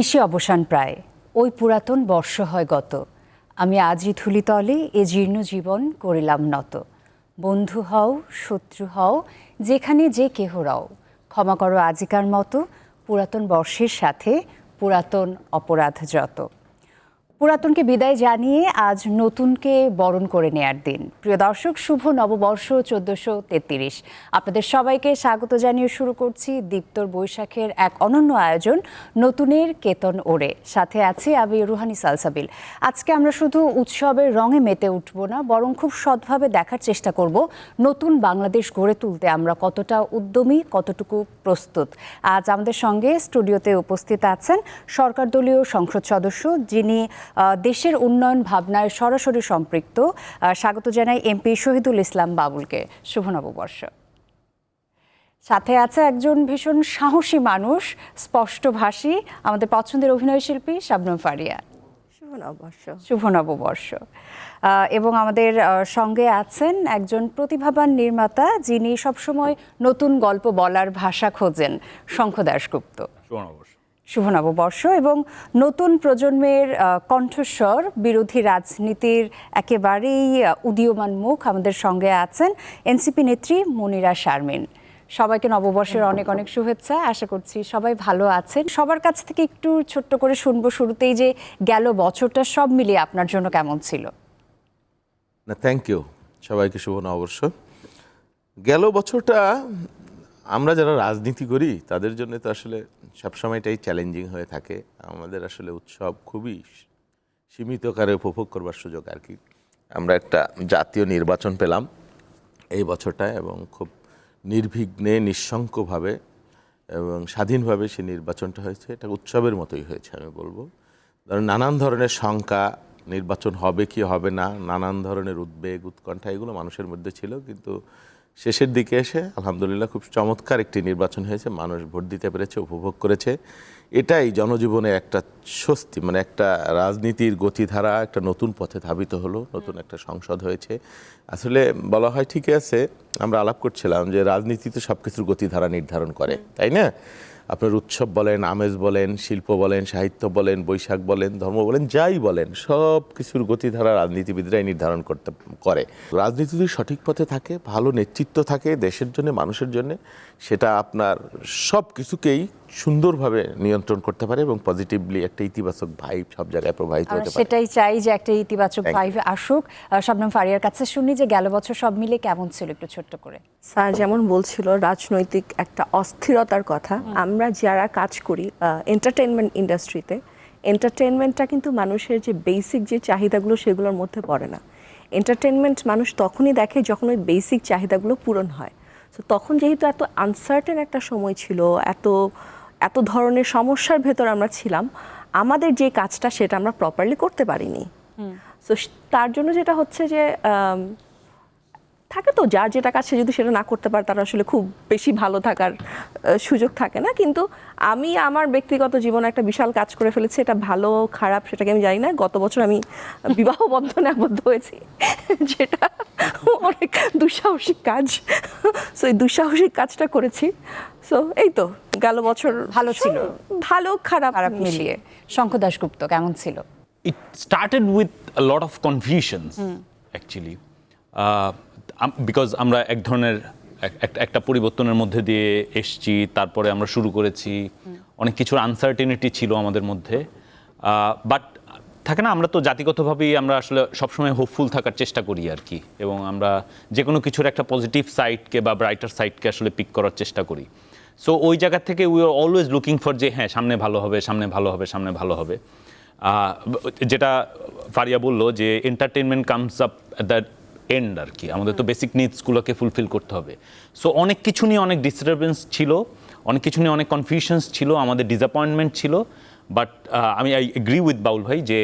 নিশি অবসান প্রায়, ওই পুরাতন বর্ষ হয় গত। আমি আজই ধূলিতলে এ জীর্ণ জীবন করিলাম নত। বন্ধু হও, শত্রু হও, যেখানে যে কেহ রও, ক্ষমা করো আজিকার মতো, পুরাতন বর্ষের সাথে পুরাতন অপরাধ যত। পুরাতনকে বিদায় জানিয়ে আজ নতুনকে বরণ করে নেয়ার দিন। প্রিয় দর্শক, শুভ নববর্ষ 1433। আপনাদের সবাইকে স্বাগত জানিয়ে শুরু করছি দীপ্তর বৈশাখের এক অনন্য আয়োজন নতুনের কেতন ওড়ে। সাথে আছি আমি রুহানি সালসাবিল। আজকে আমরা শুধু উৎসবের রঙে মেতে উঠব না, বরং খুব সৎভাবে দেখার চেষ্টা করব নতুন বাংলাদেশ গড়ে তুলতে আমরা কতটা উদ্যমী, কতটুকু প্রস্তুত। আজ আমাদের সঙ্গে স্টুডিওতে উপস্থিত আছেন সরকার দলীয় সংসদ সদস্য, যিনি দেশের উন্নয়ন ভাবনায় সরাসরি সম্পৃক্ত। স্বাগত জানাই এমপি শহীদুল ইসলাম বাবুলকে। শুভ নববর্ষ। সাথে আছে একজন ভীষণ সাহসী মানুষ, স্পষ্টভাষী, আমাদের পছন্দের অভিনয় শিল্পী শাবনম ফারিয়া। শুভ নববর্ষ। শুভ নববর্ষ। এবং আমাদের সঙ্গে আছেন একজন প্রতিভাবান নির্মাতা, যিনি সবসময় নতুন গল্প বলার ভাষা খোঁজেন, শঙ্খ দাশগুপ্ত। শুভ নববর্ষ। শুভ নববর্ষ। এবং নতুন প্রজন্মের কণ্ঠস্বর, বিরোধী রাজনীতির একেবারেই উদীয়মান মুখ, আমাদের সঙ্গে আছেন এনসিপি নেত্রী মনিরা শারমিন। সবাইকে নববর্ষের অনেক অনেক শুভেচ্ছা। আশা করছি সবাই ভালো আছেন। সবার কাছ থেকে একটু ছোট্ট করে শুনবো শুরুতেই যে গেল বছরটা সব মিলিয়ে আপনার জন্য কেমন ছিল? না, থ্যাংক ইউ। সবাইকে শুভ নববর্ষ। গেল বছরটা আমরা যারা রাজনীতি করি তাদের জন্য তো আসলে সবসময়টাই চ্যালেঞ্জিং হয়ে থাকে। আমাদের আসলে উৎসব খুবই সীমিত আকারে উপভোগ করবার সুযোগ আর কি। আমরা একটা জাতীয় নির্বাচন পেলাম এই বছরটায়, এবং খুব নির্বিঘ্নে, নিঃশঙ্কভাবে এবং স্বাধীনভাবে সেই নির্বাচনটা হয়েছে। এটা উৎসবের মতোই হয়েছে আমি বলবো। ধরেন নানান ধরনের শঙ্কা, নির্বাচন হবে কি হবে না, নানান ধরনের উদ্বেগ, উৎকণ্ঠা, এগুলো মানুষের মধ্যে ছিল, কিন্তু শেষের দিকে এসে আলহামদুলিল্লাহ খুব চমৎকার একটি নির্বাচন হয়েছে। মানুষ ভোট দিতে পেরেছে, উপভোগ করেছে। এটাই জনজীবনে একটা স্বস্তি, মানে একটা রাজনীতির গতিধারা একটা নতুন পথে ধাবিত হলো, নতুন একটা সংসদ হয়েছে। আসলে বলা হয়, ঠিকই আছে, আমরা আলাপ করছিলাম যে রাজনীতিতে সব কিছুর গতিধারা নির্ধারণ করে, তাই না? আপনার উৎসব বলেন, আমেজ বলেন, শিল্প বলেন, সাহিত্য বলেন, বৈশাখ বলেন, ধর্ম বলেন, যাই বলেন, সব কিছুর গতিধারা রাজনীতিবিদরাই নির্ধারণ করে। রাজনীতি যদি সঠিক পথে থাকে, ভালো নেতৃত্ব থাকে দেশের জন্য, মানুষের জন্য, সেটা আপনার সব কিছুকেই সুন্দরভাবে নিয়ন্ত্রণ করতে পারে এবং পজিটিভলি একটা ইতিবাচক ভাইব সব জায়গায় প্রবাহিত হতে পারে। সেটাই চাই যে একটা ইতিবাচক ভাইব আসুক। শাবনম ফারিয়ার কাছে শুনি যে গেল বছর সব মিলে কেমন ছিল, একটু ছোট্ট করে। স্যার যেমন বলছিল রাজনৈতিক একটা অস্থিরতার কথা, আমরা যারা কাজ করি এন্টারটেইনমেন্ট ইন্ডাস্ট্রিতে, এন্টারটেইনমেন্টটা কিন্তু মানুষের যে বেসিক যে চাহিদাগুলো সেগুলোর মধ্যে পড়ে না। এন্টারটেইনমেন্ট মানুষ তখনই দেখে যখন ওই বেসিক চাহিদাগুলো পূরণ হয়। তো তখন যেহেতু এত আনসার্টেন একটা সময় ছিল, এত ধরনের সমস্যার ভেতর আমরা ছিলাম, আমাদের যে কাজটা সেটা আমরা প্রপারলি করতে পারিনি। তো তার জন্য যেটা হচ্ছে যে থাকে তো, যার যেটা কাজ সে যদি সেটা না করতে পারে তার আসলে খুব বেশি ভালো থাকার সুযোগ থাকে না। কিন্তু আমি আমার ব্যক্তিগত জীবনে একটা বিশাল কাজ করে ফেলেছি। এটা ভালো খারাপ সেটাকে আমি জানি না। গত বছর আমি বিবাহ বন্ধনে আবদ্ধ হয়েছি, যেটা অনেক দুঃসাহসিক কাজ। সো এই দুঃসাহসিক কাজটা করেছি। সো এই তো গেল বছর ভালো ছিল, ভালো খারাপ মিলিয়ে। শঙ্খ দাশগুপ্ত কেমন ছিল? It started with a lot of confusions, actually. Because আমরা এক ধরনের একটা পরিবর্তনের মধ্যে দিয়ে এসছি, তারপরে আমরা শুরু করেছি, অনেক কিছুর আনসার্টেনিটি ছিল আমাদের মধ্যে। বাট থাকে না, আমরা তো জাতিগতভাবেই আমরা আসলে সবসময় হোপফুল থাকার চেষ্টা করি আর কি, এবং আমরা যে কোনো কিছুর একটা পজিটিভ সাইডকে বা ব্রাইটার সাইডকে আসলে পিক করার চেষ্টা করি। সো ওই জায়গা থেকে we are always looking for যে হ্যাঁ, সামনে ভালো হবে, সামনে ভালো হবে, সামনে ভালো হবে। যেটা ফারিয়া বললো যে entertainment comes up at the end আর কি, আমাদের তো বেসিক নিডসগুলোকে ফুলফিল করতে হবে। সো অনেক কিছু নিয়ে অনেক ডিস্টারবেন্স ছিল, অনেক কিছু নিয়ে অনেক কনফিউশনস ছিল, আমাদের ডিসঅ্যাপয়েন্টমেন্ট ছিল। বাট আই এগ্রি উইথ বাউল ভাই যে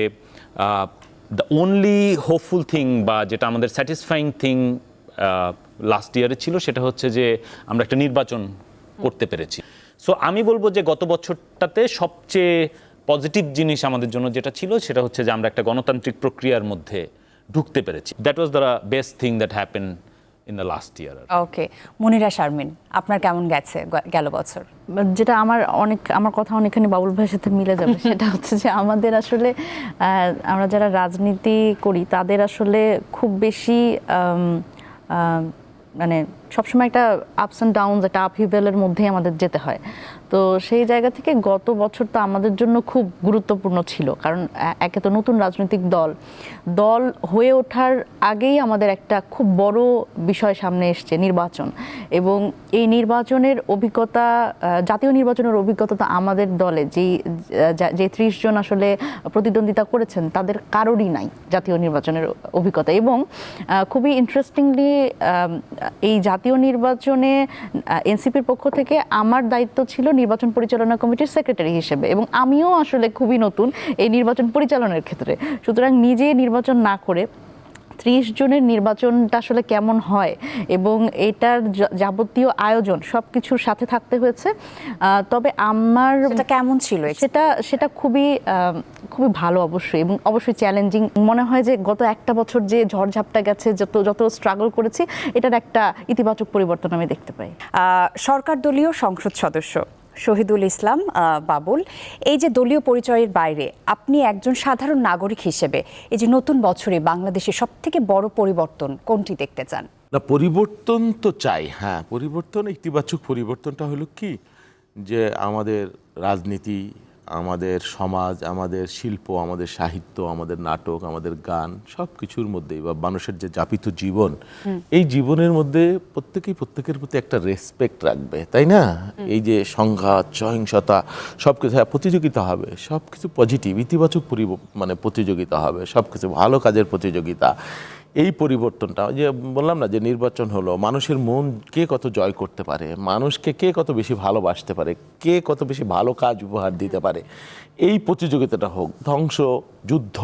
দ্য অনলি হোপফুল থিং বা যেটা আমাদের স্যাটিসফাইং থিং লাস্ট ইয়ারে ছিল সেটা হচ্ছে যে আমরা একটা নির্বাচন করতে পেরেছি। সো আমি বলবো যে গত বছরটাতে সবচেয়ে পজিটিভ জিনিস আমাদের জন্য যেটা ছিল সেটা হচ্ছে যে আমরা একটা গণতান্ত্রিক প্রক্রিয়ার মধ্যে ঢুকতে পেরেছি। That was the best thing that happen in the last year. Okay, Monira Sharmin, আপনার কেমন গেছে গেল বছর? যেটা আমার কথা অনেকখানি বাবুল ভাইয়ের সাথে মিলে যাবে, সেটা হচ্ছে যে আমাদের আসলে আমরা যারা রাজনীতি করি তাদের আসলে খুব বেশি মানে সবসময় একটা আপস অ্যান্ড ডাউনস, একটা আপহিভেলের মধ্যেই আমাদের যেতে হয়। তো সেই জায়গা থেকে গত বছর তো আমাদের জন্য খুব গুরুত্বপূর্ণ ছিল, কারণ একে তো নতুন রাজনৈতিক দল হয়ে ওঠার আগেই আমাদের একটা খুব বড় বিষয় সামনে এসছে, নির্বাচন। এবং এই নির্বাচনের অভিজ্ঞতা, জাতীয় নির্বাচনের অভিজ্ঞতা তো আমাদের দলে যে 30 জন আসলে প্রতিদ্বন্দ্বিতা করেছেন তাদের কারোরই নাই জাতীয় নির্বাচনের অভিজ্ঞতা। এবং খুবই ইন্টারেস্টিংলি এই জাতীয় নির্বাচনে এনসিপির পক্ষ থেকে আমার দায়িত্ব ছিল নির্বাচন পরিচালনা কমিটির সেক্রেটারি হিসেবে, এবং আমিও আসলে খুবই নতুন এই নির্বাচন পরিচালনার ক্ষেত্রে। সুতরাং নিজে নির্বাচন না করে 30 জনের নির্বাচনটা আসলে কেমন হয় এবং এটার যাবতীয় আয়োজন সব কিছুর সাথে থাকতে হয়েছে। তবে আমার সেটা কেমন ছিল? সেটা খুবই ভালো অবশ্যই, এবং অবশ্যই চ্যালেঞ্জিং। মনে হয় যে গত একটা বছর যে ঝড়ঝাপটা গেছে, যত স্ট্রাগল করেছি, এটার একটা ইতিবাচক পরিবর্তন আমি দেখতে পাই। সরকার দলীয় সংসদ সদস্য শহীদুল ইসলাম বাবুল, এই যে দলীয় পরিচয়ের বাইরে আপনি একজন সাধারণ নাগরিক হিসেবে এই যে নতুন বছরে বাংলাদেশে সবথেকে বড় পরিবর্তন কোনটি দেখতে চান? না, পরিবর্তন তো চাই, হ্যাঁ পরিবর্তন, ইতিবাচক পরিবর্তনটা হলো কি যে আমাদের রাজনীতি, আমাদের সমাজ, আমাদের শিল্প, আমাদের সাহিত্য, আমাদের নাটক, আমাদের গান, সব কিছুর মধ্যেই বা মানুষের যে যাপিত জীবন, এই জীবনের মধ্যে প্রত্যেকেই প্রত্যেকের প্রতি একটা রেসপেক্ট রাখবে, তাই না? এই যে সংঘাত, সহিংসতা, সব কিছু প্রতিযোগিতা হবে, সব কিছু পজিটিভ ইতিবাচক মানে প্রতিযোগিতা হবে, সব কিছু ভালো কাজের প্রতিযোগিতা। এই পরিবর্তনটা, যে বললাম না যে নির্বাচন হলো, মানুষের মন কে কত জয় করতে পারে, মানুষকে কে কত বেশি ভালোবাসতে পারে, কে কত বেশি ভালো কাজ উপহার দিতে পারে, এই প্রতিযোগিতাটা হোক। ধ্বংস, যুদ্ধ,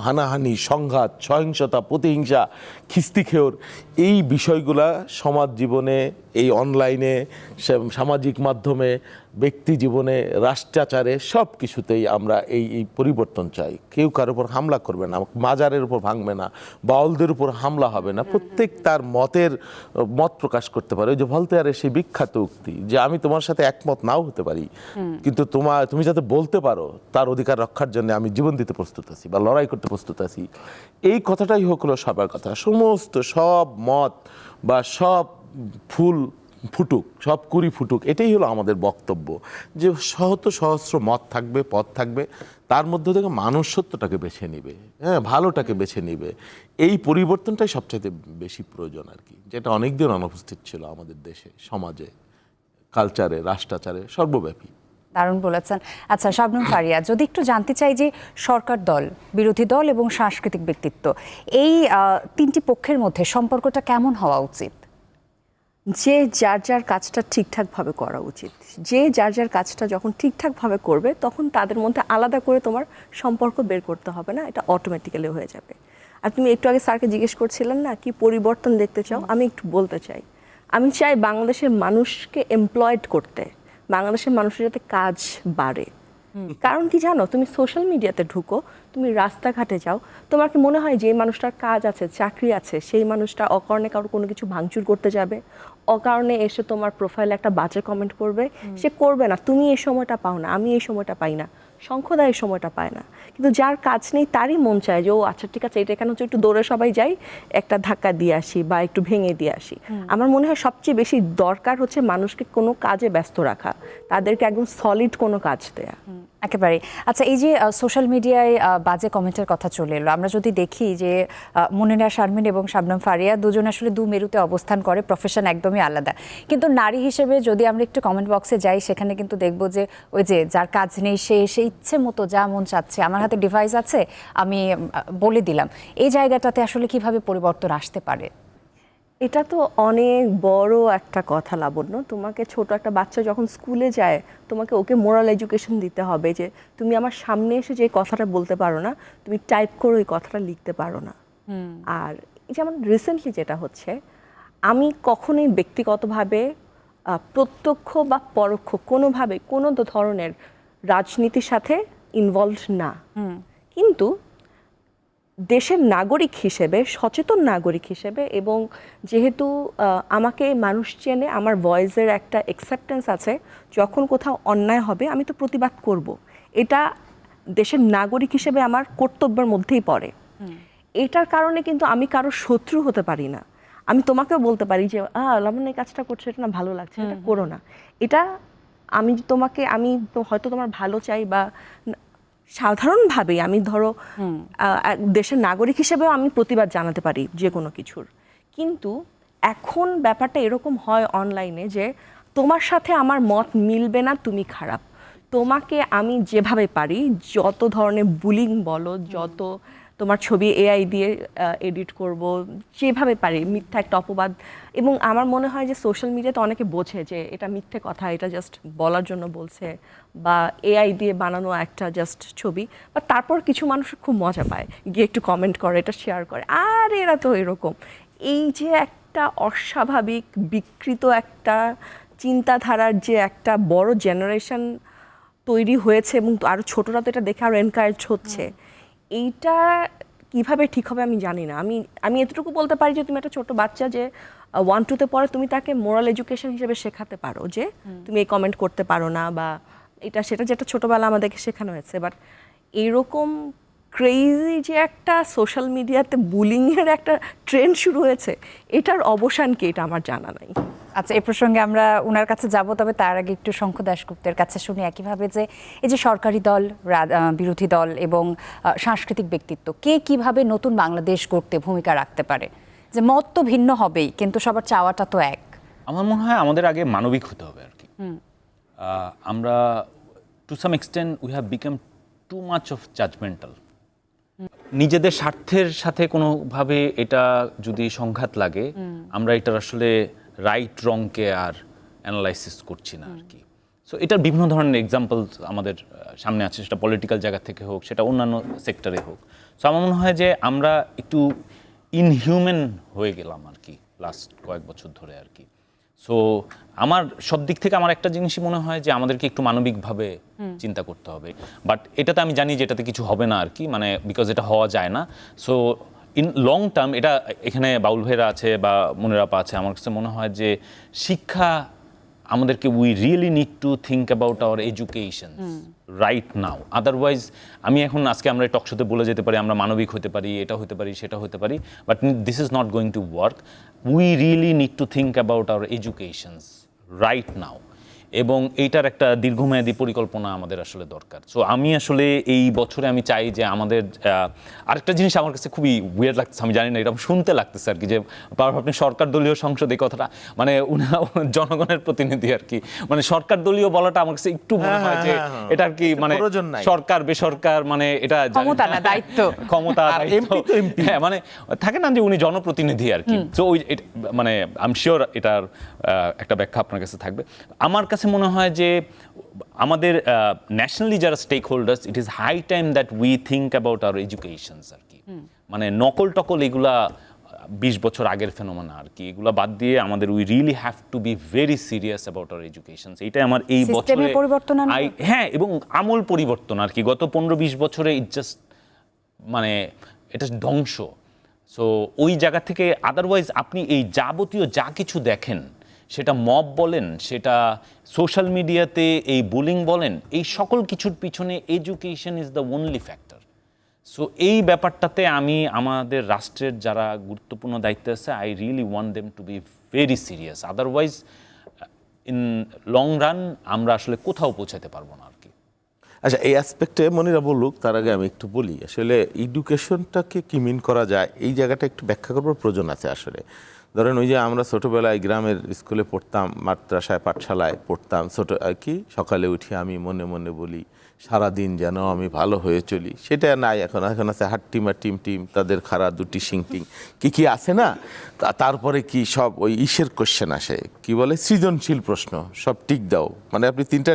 হানাহানি, সংঘাত, সহিংসতা, প্রতিহিংসা, খিস্তিখেয়র, এই বিষয়গুলা সমাজ জীবনে, এই অনলাইনে, সামাজিক মাধ্যমে, ব্যক্তি জীবনে, রাষ্ট্রাচারে, সব কিছুতেই আমরা এই পরিবর্তন চাই। কেউ কারোর উপর হামলা করবে না, মাজারের উপর ভাঙবে না, বাউলদের উপর হামলা হবে না, প্রত্যেক তার মত প্রকাশ করতে পারে। ওই যে ভলতেয়ারের সেই বিখ্যাত উক্তি যে আমি তোমার সাথে একমত নাও হতে পারি, কিন্তু তুমি যাতে বলতে পারো তার অধিকার রক্ষার জন্য আমি জীবন দিতে প্রস্তুত আছি বা লড়াই করতে প্রস্তুত আছি। এই কথাটাই হলো সবার কথা। সমস্ত সব মত বা সব ফুল ফুটুক, সব কুড়ি ফুটুক, এটাই হলো আমাদের বক্তব্য। যে সহস্র মত থাকবে, পথ থাকবে, তার মধ্যে থেকে মানুষ সত্যটাকে বেছে নিবে, হ্যাঁ ভালোটাকে বেছে নিবে। এই পরিবর্তনটাই সবচেয়ে বেশি প্রয়োজন আর কি, যেটা অনেকদিন অনুপস্থিত ছিল আমাদের দেশে, সমাজে, কালচারে, রাষ্ট্রাচারে, সর্বব্যাপী। দারুণ বলেছেন। আচ্ছা শাবনূর ফারিয়া, যদি একটু জানতে চাই যে সরকার দল, বিরোধী দল এবং সাংস্কৃতিক ব্যক্তিত্ব, এই তিনটি পক্ষের মধ্যে সম্পর্কটা কেমন হওয়া উচিত? যে যার কাজটা ঠিকঠাকভাবে করা উচিত। যে যার কাজটা যখন ঠিকঠাকভাবে করবে, তখন তাদের মধ্যে আলাদা করে তোমার সম্পর্ক বের করতে হবে না, এটা অটোমেটিক্যালি হয়ে যাবে। আর তুমি একটু আগে স্যারকে জিজ্ঞেস করছিলেন না কি পরিবর্তন দেখতে চাও, আমি একটু বলতে চাই, আমি চাই বাংলাদেশের মানুষকে এমপ্লয়েড করতে, বাংলাদেশের মানুষের যাতে কাজ বাড়ে। কারণ কি জানো, তুমি সোশ্যাল মিডিয়াতে ঢুকো, তুমি রাস্তাঘাটে যাও, তোমার কি মনে হয় যে মানুষটার কাজ আছে, চাকরি আছে, সেই মানুষটা অকারণে কারো কোনো কিছু ভাঙচুর করতে যাবে, অকারণে এসে তোমার প্রোফাইলে একটা বাজে কমেন্ট করবে? সে করবে না। তুমি এই সময়টা পাও না, আমি এই সময়টা পাই না, শঙ্খদা এই সময়টা পায় না। কিন্তু যার কাজ নেই তারই মন চায় যে ও আচ্ছা ঠিক আছে, এটা কেন হচ্ছে, একটু দৌড়ে সবাই যাই, একটা ধাক্কা দিয়ে আসি বা একটু ভেঙে দিয়ে আসি। আমার মনে হয় সবচেয়ে বেশি দরকার হচ্ছে মানুষকে কোনো কাজে ব্যস্ত রাখা, তাদেরকে একদম সলিড কোনো কাজ দেয়া। একেবারে। আচ্ছা, এই যে সোশ্যাল মিডিয়ায় বাজে কমেন্টের কথা চলে এলো, আমরা যদি দেখি যে মনিরা শারমিন এবং শাবনম ফারিয়া দুজন আসলে দু মেরুতে অবস্থান করে, প্রফেশন একদমই আলাদা, কিন্তু নারী হিসেবে যদি আমরা একটু কমেন্ট বক্সে যাই, সেখানে কিন্তু দেখবো যে ওই যে যার কাজ নেই সে ইচ্ছে মতো যা মন চাচ্ছে, আমার হাতে ডিভাইস আছে আমি বলে দিলাম, এই জায়গাটাতে আসলে কিভাবে পরিবর্তন আসতে পারে? এটা তো অনেক বড় একটা কথা লাবণ্য। তোমাকে ছোট একটা বাচ্চা যখন স্কুলে যায়, তোমাকে ওকে মোরাল এডুকেশন দিতে হবে যে তুমি আমার সামনে এসে যে কথাটা বলতে পারো না, তুমি টাইপ করে ওই কথাটা লিখতে পারো না। আর যেমন রিসেন্টলি যেটা হচ্ছে, আমি কখনোই ব্যক্তিগতভাবে প্রত্যক্ষ বা পরোক্ষ কোনোভাবে কোনো ধরনের রাজনীতির সাথে ইনভলভড না, কিন্তু দেশের নাগরিক হিসেবে, সচেতন নাগরিক হিসেবে, এবং যেহেতু আমাকে মানুষ চেনে, আমার ভয়েসের একটা অ্যাকসেপ্টেন্স আছে, যখন কোথাও অন্যায় হবে আমি তো প্রতিবাদ করব। এটা দেশের নাগরিক হিসেবে আমার কর্তব্যের মধ্যেই পড়ে। এটার কারণে কিন্তু আমি কারো শত্রু হতে পারি না। আমি তোমাকেও বলতে পারি যে লাবণ্য এই কাজটা করছো, এটা না ভালো লাগছে, এটা করো না। এটা আমি হয়তো তোমার ভালো চাই, বা সাধারণভাবেই আমি ধরো দেশের নাগরিক হিসেবেও আমি প্রতিবাদ জানাতে পারি যে কোনো কিছুর। কিন্তু এখন ব্যাপারটা এরকম হয় অনলাইনে যে তোমার সাথে আমার মত মিলবে না, তুমি খারাপ, তোমাকে আমি যেভাবে পারি যত ধরনের বুলিং বলো, যত তোমার ছবি এআই দিয়ে এডিট করব, যেভাবে পারি মিথ্যা একটা অপবাদ। এবং আমার মনে হয় যে সোশ্যাল মিডিয়াতে অনেকে বোঝে যে এটা মিথ্যে কথা, এটা জাস্ট বলার জন্য বলছে, বা এআই দিয়ে বানানো একটা জাস্ট ছবি। বা তারপর কিছু মানুষ খুব মজা পায়, গিয়ে একটু কমেন্ট করে, এটা শেয়ার করে, আর এরা তো এরকম। এই যে একটা অস্বাভাবিক বিকৃত একটা চিন্তাধারার যে একটা বড় জেনারেশন তৈরি হয়েছে, এবং আরও ছোটরা তো এটা দেখে আরও এনকারেজ হচ্ছে, এইটা কিভাবে ঠিক হবে আমি জানি না। আমি এতটুকু বলতে পারি যে তুমি একটা ছোট বাচ্চা যে 1-2-তে পড়ে, তুমি তাকে মোরাল এডুকেশন হিসেবে শেখাতে পারো যে তুমি এই কমেন্ট করতে পারো না, বা এটা সেটা যেটা ছোটবেলা আমাদেরকে শেখানো হয়েছে। বাট এইরকম ক্রেজি যে একটা সোশ্যাল মিডিয়াতে বুলিংয়ের একটা ট্রেন্ড শুরু হয়েছে, এটার অবসান কি, এটা আমার জানা নাই। আচ্ছা, এই প্রসঙ্গে আমরা ওনার কাছে যাব, তবে তার আগে একটু শঙ্কু দাশগুপ্তের কাছে শুনি একইভাবে যে এই যে সরকারি দল, বিরোধী দল এবং সাংস্কৃতিক ব্যক্তিত্ব কে কিভাবে নতুন বাংলাদেশ গড়তে ভূমিকা রাখতে পারে। যে মত তো ভিন্ন হবেই, কিন্তু সবার চাওয়াটা তো এক। আমার মনে হয় আমাদের আগে মানবিক হতে হবে আর কি। আমরা to some extent we have become too much of judgemental. নিজেদের স্বার্থের সাথে কোনোভাবে এটা যদি সংঘাত লাগে, আমরা এটার আসলে রাইট রংকে আর অ্যানালাইসিস করছি না আর কি। সো এটার বিভিন্ন ধরনের এক্সাম্পল আমাদের সামনে আছে, সেটা পলিটিক্যাল জায়গা থেকে হোক, সেটা অন্যান্য সেক্টরে হোক। সো আমার মনে হয় যে আমরা একটু ইনহিউম্যান হয়ে গেলাম আর কি লাস্ট কয়েক বছর ধরে আর কি। সো আমার সব দিক থেকে আমার একটা জিনিসই মনে হয় যে আমাদেরকে একটু মানবিকভাবে চিন্তা করতে হবে। বাট এটাতে আমি জানি যে এটাতে কিছু হবে না আর কি, মানে বিকজ এটা হওয়া যায় না। সো ইন লং টার্ম, এটা এখানে বাউল ভাইরা আছে বা মনির আপা আছে, আমার কাছে মনে হয় যে শিক্ষা আমাদেরকে we really need to think about hour education right now. Otherwise আমি এখন আজকে আমরা টক শোতে বলে যেতে পারি আমরা মানবিক হতে পারি, এটা হতে পারি, সেটা হতে পারি, but this is not going to work. We really need to think about our educations right now, এবং এইটার একটা দীর্ঘমেয়াদী পরিকল্পনা আমাদের আসলে দরকার। সো আমি আসলে এই বছরে আমি চাই যে আমাদের আরেকটা জিনিস আমার কাছে খুবই উইয়ার্ড লাগতেছে, আমি জানি না এরকম শুনতে লাগতেছে আর কি, যে আপনি সরকার দলীয় সংসদ, এই কথাটা মানে জনগণের প্রতিনিধি আর কি, মানে সরকার দলীয় বলাটা আমার কাছে একটু মনে হয় যে এটা আর কি মানে সরকার বেসরকার, মানে এটা ক্ষমতা না দায়িত্ব, ক্ষমতা দায়িত্ব, হ্যাঁ মানে থাকে না যে উনি জনপ্রতিনিধি আর কি। সো ওই মানে আই এম শিওর এটার একটা ব্যাখ্যা আপনার কাছে থাকবে। আমার কাছে মনে হয় যে আমাদের ন্যাশনালি যারা stakeholders, it is high time that we think about our educations আর কি। মানে নকল টকল এগুলা 20 বছর আগের ফেনোমেনা আর কি, এগুলা বাদ দিয়ে আমাদের we really have to be very serious about our educations. এইটাই আমার এই বছরে পরিবর্তন, হ্যাঁ, এবং আমূল পরিবর্তন আর কি। গত 15-20 বছরে ইট জাস্ট মানে এটা ধ্বংস। সো ওই জায়গা থেকে আদারওয়াইজ আপনি এই যাবতীয় যা কিছু দেখেন, সেটা মব বলেন, সেটা সোশ্যাল মিডিয়াতে এই বুলিং বলেন, এই সকল কিছুর পিছনে education is the only factor. So এই ব্যাপারটাতে আমি আমাদের রাষ্ট্রের যারা গুরুত্বপূর্ণ দায়িত্বে আছে, I really want them to be very serious. Otherwise in long run আমরা আসলে কোথাও পৌঁছাতে পারবো না আর কি। আচ্ছা, এই অ্যাসপেক্টে মনিরা বলুক, তার আগে আমি একটু বলি আসলে এডুকেশনটাকে কি মিন করা যায়, এই জায়গাটা একটু ব্যাখ্যা করবার প্রয়োজন আছে আসলে। ধরেন ওই যে আমরা ছোটোবেলায় গ্রামের স্কুলে পড়তাম, মাদ্রাসায় পাঠশালায় পড়তাম, কি সকালে উঠে আমি মনে মনে বলি সারাদিন যেন আমি ভালো হয়ে চলি, সেটা নাই এখন। এখন আছে হাট্টিমা টিম টিম, তাদের খাড়া দুটি সিংটিং, কি আছে না। তারপরে কি সব ওই ইসের কোশ্চেন আসে, কি বলে সৃজনশীল প্রশ্ন, সব টিক দাও, মানে আপনি 3টা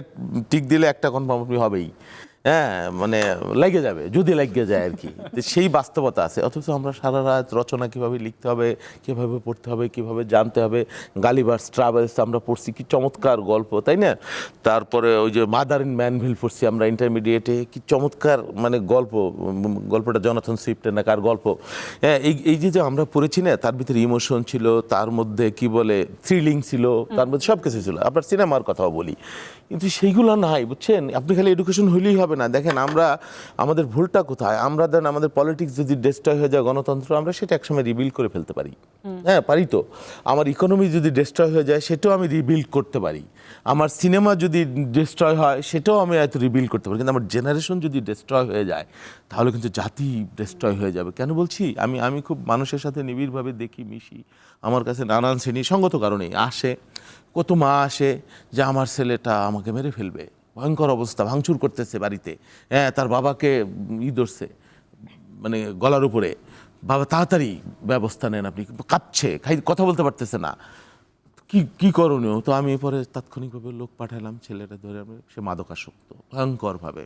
টিক দিলে একটা কনফার্ম আপনি হবেই। হ্যাঁ মানে লেগে যাবে, যদি লেগে যায় আর কি। তো সেই বাস্তবতা আছে, অথচ আমরা সারা রাত রচনা কিভাবে লিখতে হবে, কিভাবে পড়তে হবে, কিভাবে জানতে হবে। গালিভার্স ট্রাভেলস আমরা পড়ছি, কি চমৎকার গল্প, তাই না? তারপরে ওই যে মাদার ইন ম্যানভিল পড়ছি আমরা ইন্টারমিডিয়েটে, কি চমৎকার মানে গল্পটা জনাথন সুইফটের না কার গল্প। হ্যাঁ, এই যে আমরা পড়েছি না, তার ভিতরে ইমোশন ছিল, তার মধ্যে কি বলে থ্রিলিং ছিল, তার মধ্যে সব কিছু ছিল। আপনার সিনেমার কথাও বলি, কিন্তু সেইগুলো নাই, বুঝছেন? আপনি খালি এডুকেশন হইলেই হবে না। দেখেন আমরা, আমাদের ভুলটা কোথায়? আমরা দেন আমাদের পলিটিক্স যদি ডিস্ট্রয় হয়ে যায়, গণতন্ত্র, আমরা সেটা একসময় রিবিল্ড করে ফেলতে পারি। হ্যাঁ পারি তো। আমার ইকোনমি যদি ডিস্ট্রয় হয়ে যায়, সেটাও আমি রিবিল্ড করতে পারি। আমার সিনেমা যদি ডিস্ট্রয় হয়, সেটাও আমি হয়তো রিবিল্ড করতে পারি। কিন্তু আমার জেনারেশন যদি ডিস্ট্রয় হয়ে যায়, তাহলে কিন্তু জাতি ডিস্ট্রয় হয়ে যাবে। কেন বলছি? আমি খুব মানুষের সাথে নিবিড়ভাবে দেখি, মিশি। আমার কাছে নানান শ্রেণী সঙ্গত কারণেই আসে, কত মা আসে যে আমার ছেলেটা আমাকে মেরে ফেলবে, ভয়ঙ্কর অবস্থা, ভাঙচুর করতেছে বাড়িতে, হ্যাঁ তার বাবাকে ধরছে মানে গলার উপরে, বাবা তাড়াতাড়ি ব্যবস্থা নেন, আপনি কাঁপছে, কথা বলতে পারতেছে না, কি করণীয়? তো আমি পরে তাৎক্ষণিকভাবে লোক পাঠালাম, ছেলেটা ধরে সে মাদকাসক্ত ভয়ঙ্করভাবে,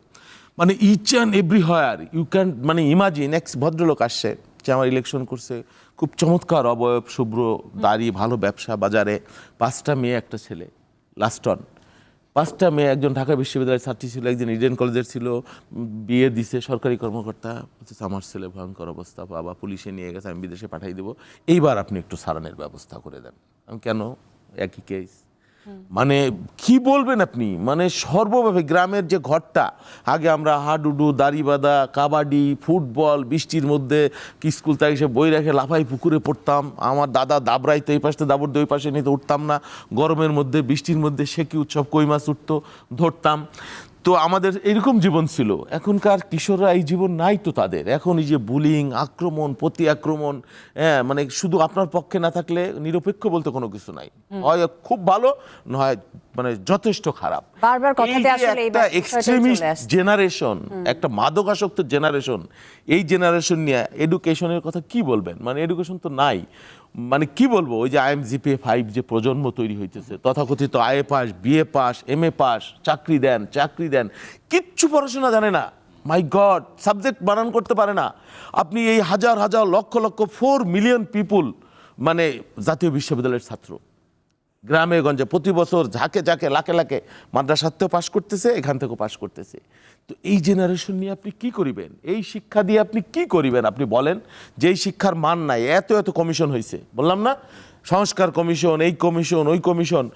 মানে each and every where you can মানে ইমাজিন। এক্স ভদ্রলোক আসছে, যে আমার ইলেকশন করছে, খুব চমৎকার অবয়ব, শুভ্র, দাড়ি, ভালো ব্যবসা, বাজারে 5টা মেয়ে, একটা ছেলে, লাস্টন। 5টা মেয়ে, একজন ঢাকা বিশ্ববিদ্যালয়ের ছাত্রী ছিল, একজন ইডেন কলেজের ছিল, বিয়ে দিছে সরকারি কর্মকর্তা। আমার ছেলে ভয়ঙ্কর অবস্থা, বাবা পুলিশে নিয়ে গেছে, আমি বিদেশে পাঠাই দেবো, এইবার আপনি একটু সারানের ব্যবস্থা করে দেন। আমি কেন? একই কেস। মানে কি বলবেন আপনি, মানে সর্বভাবে গ্রামের যে ঘরটা, আগে আমরা হাডুডু, দাড়ি বাঁধা, কাবাডি, ফুটবল, বৃষ্টির মধ্যে কি স্কুল থেকে এসে বই রেখে লাফাই পুকুরে পড়তাম। আমার দাদা দাবরাইতে এই পাশে দাবর দুই পাশে নিতে উঠতাম না, গরমের মধ্যে বৃষ্টির মধ্যে সে কি উৎসব, কই মাছ উঠতো, ধরতাম। তো আমাদের এরকম জীবন ছিল। এখনকার কিশোররা এই জীবন নাই তো তাদের। এখন এই যে বুলিং, আক্রমণ, প্রতি আক্রমণ, হ্যাঁ মানে শুধু আপনার পক্ষে না থাকলে নিরপেক্ষ বলতে কোনো কিছু নাই, হয় খুব ভালো, নয় মানে যথেষ্ট খারাপ। বারবার কথাতে আসলে এই একটা বিষয়টাই এক্সট্রিমিস্ট চলে আসছে। জেনারেশন, একটা মাদকাসক্ত জেনারেশন, এই জেনারেশন নিয়ে এডুকেশনের কথা কি বলবেন? মানে এডুকেশন তো নাই, মানে কি বলবো? ওই যে IMGPA 5 যে প্রজন্ম তৈরি হইতেছে, তথাকথিত IA pass, BA pass, MA pass, চাকরি দেন, কিচ্ছু পড়াশোনা জানে না। মাই গড, সাবজেক্ট বানান করতে পারে না। আপনি এই হাজার হাজার লক্ষ লক্ষ 4 মিলিয়ন পিপুল মানে জাতীয় বিশ্ববিদ্যালয়ের ছাত্র, গ্রামে গঞ্জে প্রতি বছর ঝাঁকে লাখে মাদ্রাসাতেও পাশ করতেছে, এখান থেকেও পাশ করতেছে। তো এই জেনারেশন নিয়ে আপনি কি করিবেন? এই শিক্ষা দিয়ে আপনি কি করিবেন? আপনি বলেন। যেই শিক্ষার মান নাই, এত কমিশন হয়েছে, বললাম না, সংস্কার কমিশন, এই কমিশন, ওই কমিশন,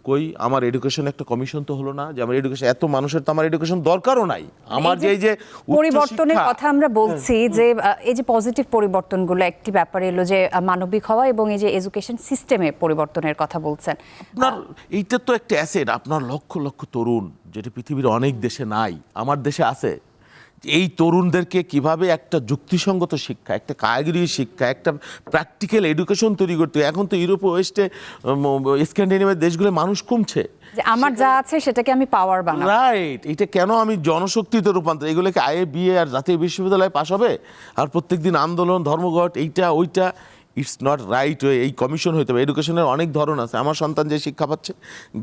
কই আমার এডুকেশন একটা কমিশন তো হলো না? যে আমার এডুকেশন, এত মানুষের তো আমার এডুকেশন দরকারও নাই। আমার যে এই যে পরিবর্তনের কথা আমরা বলছি, যে এই যে পজিটিভ পরিবর্তনগুলো, একটি ব্যাপার এলো যে মানবিক হওয়া, এবং এই যে এডুকেশন সিস্টেমে পরিবর্তনের কথা বলছেন। আপনার এইটা তো একটা অ্যাসেট, আপনার লক্ষ লক্ষ তরুণ, যেটা পৃথিবীর অনেক দেশে নাই, আমার দেশে আছে। এই তরুণদেরকে কিভাবে একটা যুক্তিসঙ্গত শিক্ষা, একটা কারিগরি শিক্ষা, একটা প্র্যাকটিক্যাল এডুকেশন তৈরি করতে। এখন তো ইউরোপ, ওয়েস্টে, স্ক্যান্ডিনেভিয়ার দেশগুলো মানুষ কমছে, যে আমার যা আছে সেটাকে আমি পাওয়ার বানাবো। রাইট। এটা কেন আমি জনশক্তিতে রূপান্তর, এগুলোকে আইএ, বিএ আর জাতীয় বিশ্ববিদ্যালয়ে পাশ হবে, আর প্রত্যেকদিন আন্দোলন, ধর্মঘট, এইটা ওইটা, ইটস নট রাইট ওয়ে। এই কমিশন হইতে হবে। এডুকেশনের অনেক ধরন আছে। আমার সন্তান যে শিক্ষা পাচ্ছে,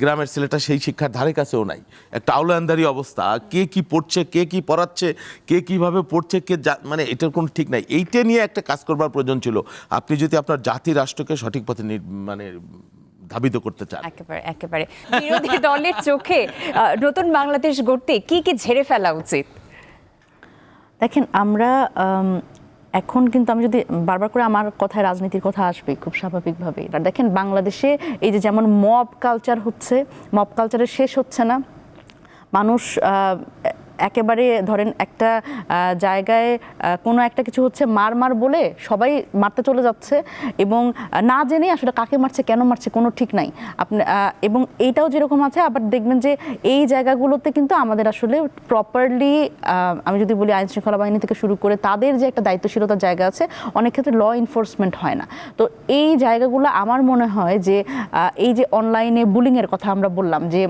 গ্রামের ছেলেটা সেই শিক্ষার ধারে কাছেও নাই। একটা আউলান্দারি অবস্থা, কে কি পড়ছে, কে কি পড়াচ্ছে, কে কিভাবে পড়ছে, মানে এটার কোনো ঠিক নাই। এইটা নিয়ে একটা কাজ করবার প্রয়োজন ছিল। আপনি যদি আপনার জাতি রাষ্ট্রকে সঠিক পথে মানে ধাবিত করতে চান। একেবারে বিরোধী দলের চোখে নতুন বাংলাদেশ গড়তে কি কি ঝেড়ে ফেলা উচিত? দেখেন, আমরা এখন কিন্তু আমি যদি বারবার করে আমার কথায় রাজনীতির কথা আসবে খুব স্বাভাবিকভাবেই। দেখেন, বাংলাদেশে এই যে যেমন মব কালচার হচ্ছে, মব কালচারের শেষ হচ্ছে না। মানুষ একেবারে ধরেন একটা জায়গায় কোনো একটা কিছু হচ্ছে, মার বলে সবাই মারতে চলে যাচ্ছে, এবং না জেনে আসলে কাকে মারছে, কেন মারছে কোনো ঠিক নাই। আপনি এবং এইটাও যেরকম আছে, আবার দেখবেন যে এই জায়গাগুলোতে কিন্তু আমাদের আসলে প্রপারলি, আমি যদি বলি আইন শৃঙ্খলা বাহিনী থেকে শুরু করে তাদের যে একটা দায়িত্বশীলতার জায়গা আছে, অনেক ক্ষেত্রে ল এনফোর্সমেন্ট হয় না। তো এই জায়গাগুলো আমার মনে হয় যে এই যে অনলাইনে বুলিংয়ের কথা আমরা বললাম, যে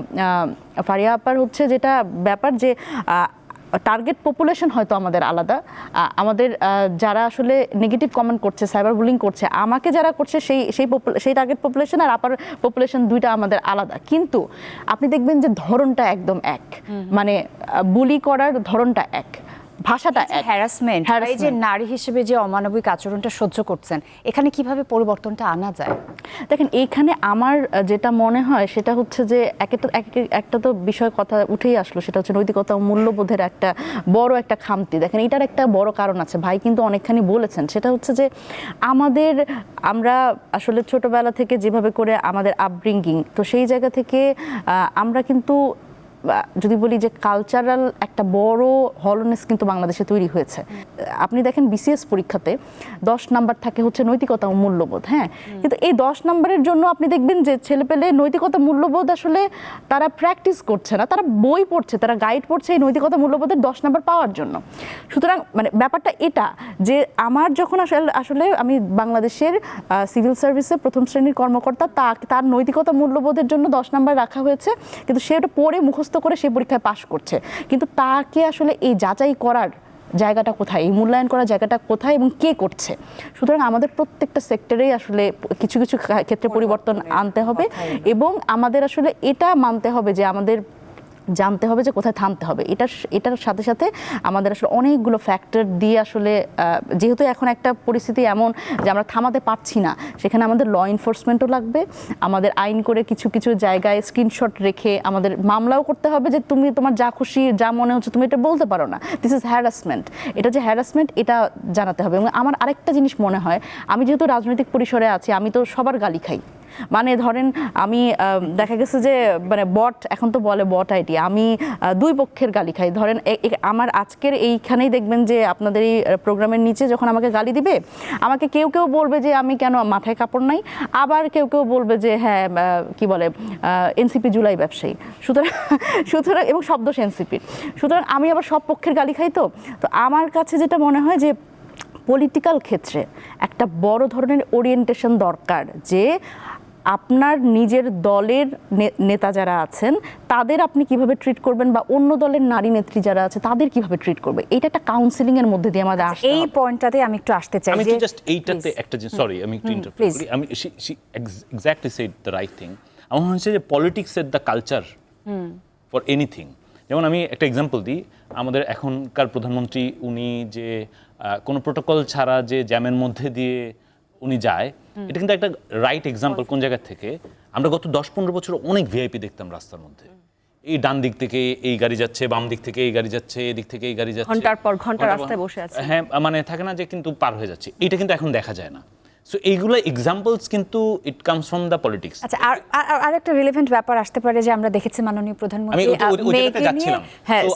ফারিয়া আপার হচ্ছে যেটা ব্যাপার, যে টার্গেট পপুলেশন হয়তো আমাদের আলাদা, আমাদের যারা আসলে নেগেটিভ কমেন্ট করছে, সাইবার বুলিং করছে, আমাকে যারা করছে সেই টার্গেট পপুলেশন আর আপার পপুলেশন দুইটা আমাদের আলাদা, কিন্তু আপনি দেখবেন যে ধরনটা একদম এক, মানে বুলি করার ধরনটা এক, ভাষাটা এক। হ্যারাসমেন্ট, এই যে নারী হিসেবে যে অমানবিক আচরণটা সহ্য করছেন, এখানে কিভাবে পরিবর্তনটা আনা যায়? দেখেন, এইখানে আমার যেটা মনে হয় সেটা হচ্ছে যে একটা তো বিষয় কথা উঠেই আসলো, সেটা হচ্ছে নৈতিকতা ও মূল্যবোধের একটা বড় একটা খামতি। দেখেন, এটার একটা বড় কারণ আছে, ভাই কিন্তু অনেকখানি বলেছেন, সেটা হচ্ছে যে আমরা আসলে ছোটবেলা থেকে যেভাবে করে আমাদের আপব্রিঙ্গিং, তো সেই জায়গা থেকে আমরা কিন্তু যদি বলি যে কালচারাল একটা বড় হলনেস কিন্তু বাংলাদেশে তৈরি হয়েছে। আপনি দেখেন বিসিএস পরীক্ষাতে 10 নাম্বার থাকে হচ্ছে নৈতিকতা ও মূল্যবোধ, হ্যাঁ, কিন্তু এই 10 নাম্বারের জন্য আপনি দেখবেন যে ছেলেপেলে নৈতিকতা মূল্যবোধ আসলে তারা প্র্যাকটিস করছে না, তারা বই পড়ছে, তারা গাইড পড়ছে এই নৈতিকতা মূল্যবোধের 10 নাম্বার পাওয়ার জন্য। সুতরাং মানে ব্যাপারটা এটা যে আমার যখন আসলে আমি বাংলাদেশের সিভিল সার্ভিসে প্রথম শ্রেণীর কর্মকর্তা, তার নৈতিকতা মূল্যবোধের জন্য 10 নাম্বার রাখা হয়েছে, কিন্তু সে ওটা পড়ে মুখস্থ করে সে পরীক্ষায় পাশ করছে, কিন্তু তাকে আসলে এই যাচাই করার জায়গাটা কোথায়, এই মূল্যায়ন করার জায়গাটা কোথায় এবং কে করছে? সুতরাং আমাদের প্রত্যেকটা সেক্টরেই আসলে কিছু কিছু ক্ষেত্রে পরিবর্তন আনতে হবে এবং আমাদের আসলে এটা মানতে হবে যে আমাদের জানতে হবে যে কোথায় থামতে হবে। এটার সাথে সাথে আমাদের আসলে অনেকগুলো ফ্যাক্টর দিয়ে আসলে যেহেতু এখন একটা পরিস্থিতি এমন যে আমরা থামাতে পারছি না, সেখানে আমাদের ল এনফোর্সমেন্টও লাগবে, আমাদের আইন করে কিছু কিছু জায়গায় স্ক্রিনশট রেখে আমাদের মামলাও করতে হবে যে তুমি তোমার যা খুশি যা মনে হচ্ছে তুমি এটা বলতে পারো না, দিস ইজ হ্যারাসমেন্ট। এটা যে হ্যারাসমেন্ট এটা জানাতে হবে। এবং আমার আরেকটা জিনিস মনে হয়, আমি যেহেতু রাজনৈতিক পরিসরে আছি, আমি তো সবার গালি খাই। মানে ধরেন আমি দেখা গেছে যে মানে বট, এখন তো বলে বট আইডি, আমি দুই পক্ষের গালি খাই। ধরেন আমার আজকের এইখানেই দেখবেন যে আপনাদের এই প্রোগ্রামের নিচে যখন আমাকে গালি দিবে, আমাকে কেউ কেউ বলবে যে আমি কেন মাথায় কাপড় নাই, আবার কেউ কেউ বলবে যে হ্যাঁ কি বলে এনসিপি জুলাই ব্যবসায়ী, সুতরাং এবং শব্দ এনসিপির। সুতরাং আমি আবার সব পক্ষের গালি খাই। তো আমার কাছে যেটা মনে হয় যে পলিটিক্যাল ক্ষেত্রে একটা বড় ধরনের ওরিয়েন্টেশন দরকার, যে আপনার নিজের দলের নেতা যারা আছেন তাদের আপনি কিভাবে ট্রিট করবেন, বা অন্য দলের নারী নেত্রী যারা আছে তাদের কিভাবে ট্রিট করবে, এটা একটা কাউন্সিলিং এর মধ্যে দিয়ে আমাদের আসতে হবে। এই পয়েন্টটাতে আমি একটু আসতে চাই। আমি জাস্ট এইটাতে একটা জিনিস, সরি আমি একটু ইন্টারফেয়ার করি, আমি she exactly said the right thing. আমার মনে হচ্ছে যে পলিটিক্স এর দ্য কালচার ফর এনিথিং। যেমন আমি একটা এক্সাম্পল দিই, আমাদের এখনকার প্রধানমন্ত্রী উনি যে কোনো প্রোটোকল ছাড়া যে জ্যামের মধ্যে দিয়ে উনি যায়, এটা কিন্তু একটা রাইট এক্সাম্পল। কোন জায়গা থেকে আমরা গত 10-15 বছর অনেক ভিআইপি দেখতাম রাস্তার মধ্যে, এই ডান দিক থেকে এই গাড়ি যাচ্ছে, বাম দিক থেকে এই গাড়ি যাচ্ছে, এদিক থেকে এই গাড়ি যাচ্ছে, ঘন্টার পর ঘন্টা রাস্তায় বসে আছে, হ্যাঁ, মানে থাকে না যে কিন্তু পার হয়ে যাচ্ছে, এটা কিন্তু এখন দেখা যায় না। সো এইগুলো এক্সাম্পলস কিন্তু it comes from the politics. আচ্ছা, আর একটা রিলেভেন্ট ব্যাপার আসতে পারে যে আমরা দেখেছি মাননীয় প্রধানমন্ত্রী মেয়েকে নিয়ে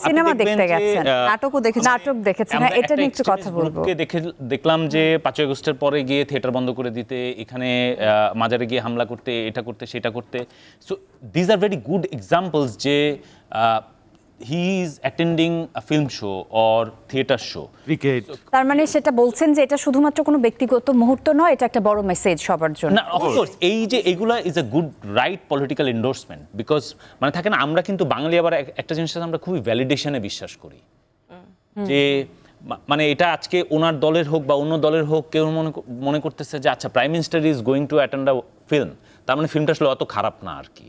সিনেমা দেখতে গেছেন, নাটক দেখেছেন, হ্যাঁ, এটা নিয়ে একটু কথা বলবো। দেখলাম যে 5ই আগস্টের পরে গিয়ে থিয়েটার বন্ধ করে দিতে, এখানে মাজারে গিয়ে হামলা করতে, এটা করতে সেটা করতে। So these are very good examples যে he is attending a film show or theater show. Cricket, তার মানে সেটা বলছেন যে এটা শুধুমাত্র কোনো ব্যক্তিগত মুহূর্ত নয়, এটা একটা বড় মেসেজ সবার জন্য। না, of course এই যে এগুলা is a good right political endorsement, because মানে থাকে না, আমরা কিন্তু বাঙালি আবার একটা জিনিস আমরা খুবই ভ্যালিডেশনে বিশ্বাস করি, যে মানে এটা আজকে ওনার দলের হোক বা অন্য দলের হোক, কেউ মনে করতেছে যে আচ্ছা prime minister is going to attend a film, তার মানে ফিল্মটা আসলে অত খারাপ না আর কি,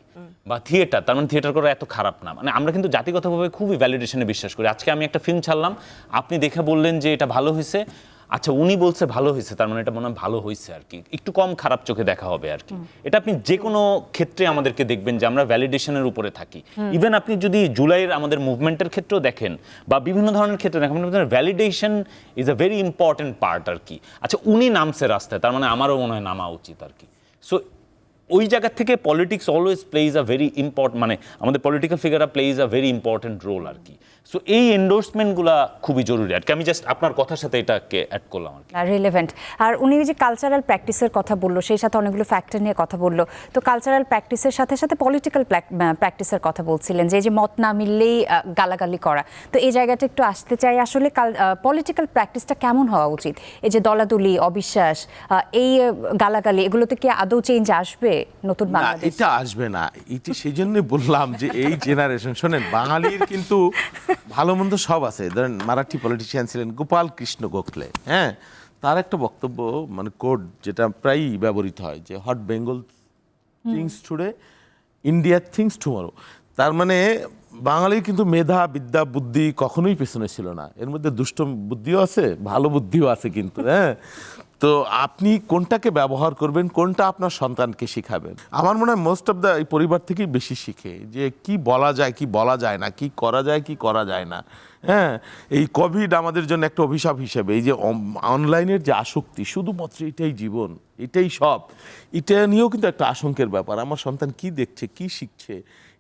বা থিয়েটার তার মানে থিয়েটার করা এত খারাপ না। মানে আমরা কিন্তু জাতিগতভাবে খুবই ভ্যালিডেশনে বিশ্বাস করি। আজকে আমি একটা ফিল্ম ছাড়লাম, আপনি দেখে বললেন যে এটা ভালো হয়েছে, আচ্ছা উনি বলছে ভালো হয়েছে, তার মানে এটা মনে হয় ভালো হয়েছে আর কি, একটু কম খারাপ চোখে দেখা হবে আর কি। এটা আপনি যে কোনো ক্ষেত্রে আমাদেরকে দেখবেন যে আমরা ভ্যালিডেশনের উপরে থাকি। ইভেন আপনি যদি জুলাইয়ের আমাদের মুভমেন্টের ক্ষেত্রেও দেখেন বা বিভিন্ন ধরনের ক্ষেত্রে দেখেন, validation is a very important part আর কি। আচ্ছা উনি নামছে রাস্তায়, তার মানে আমারও মনে হয় নামা উচিত আর কি। সো ওই জায়গা থেকে politics always plays a very important, মানে আমাদের পলিটিক্যাল ফিগাররা plays a very important role আর কি। সো এই এন্ডোর্সমেন্টগুলো খুবই জরুরি আর কি। আমি জাস্ট আপনার কথার সাথে এটাকে অ্যাড করলাম আর কি। রিলেভেন্ট। আর উনি যে কালচারাল প্র্যাকটিসের কথা বললো, সেই সাথে অনেকগুলো ফ্যাক্টর নিয়ে কথা বললো। তো কালচারাল প্র্যাকটিসের সাথে সাথে পলিটিক্যাল প্র্যাকটিসের কথা বলছিলেন, যে এই যে মত না মিললেই গালাগালি করা। তো এই জায়গাটা একটু আসতে চাই, আসলে পলিটিক্যাল প্র্যাকটিসটা কেমন হওয়া উচিত? এই যে দলাদলি, অবিশ্বাস, এই গালাগালি, এগুলোতে কি আদৌ চেঞ্জ আসবে নতুন না বাংলাদেশ? এটা আসবে না, এটা সেই জন্য বললাম যে এই জেনারেশন, শোনেন বাঙালির কিন্তু ভালো মন্দ সব আছে। ধরেন মারাঠি পলিটিশিয়ান ছিলেন গোপাল কৃষ্ণ গোখলে, হ্যাঁ, তার একটা বক্তব্য মানে কোড যেটা প্রায়ই ব্যবহৃত হয় যে hot Bengal things today, India things tomorrow. তার মানে বাঙালির কিন্তু মেধা বিদ্যা বুদ্ধি কখনোই পেছনে ছিল না, এর মধ্যে দুষ্ট বুদ্ধিও আছে ভালো বুদ্ধিও আছে কিন্তু, হ্যাঁ। তো আপনি কোনটাকে ব্যবহার করবেন, কোনটা আপনার সন্তানকে শিখাবেন। আমার মনে হয় মোস্ট অফ দ্য এই পরিবার থেকেই বেশি শিখে যে কি বলা যায় কি বলা যায় না, কি করা যায় কি করা যায় না, হ্যাঁ। এই কোভিড আমাদের জন্য একটা অভিশাপ হিসেবে, এই যে অনলাইনের যে আসক্তি, শুধুমাত্র এটাই জীবন এটাই সব, এটা নিয়েও কিন্তু একটা আশঙ্কের ব্যাপার। আমার সন্তান কি দেখছে কি শিখছে,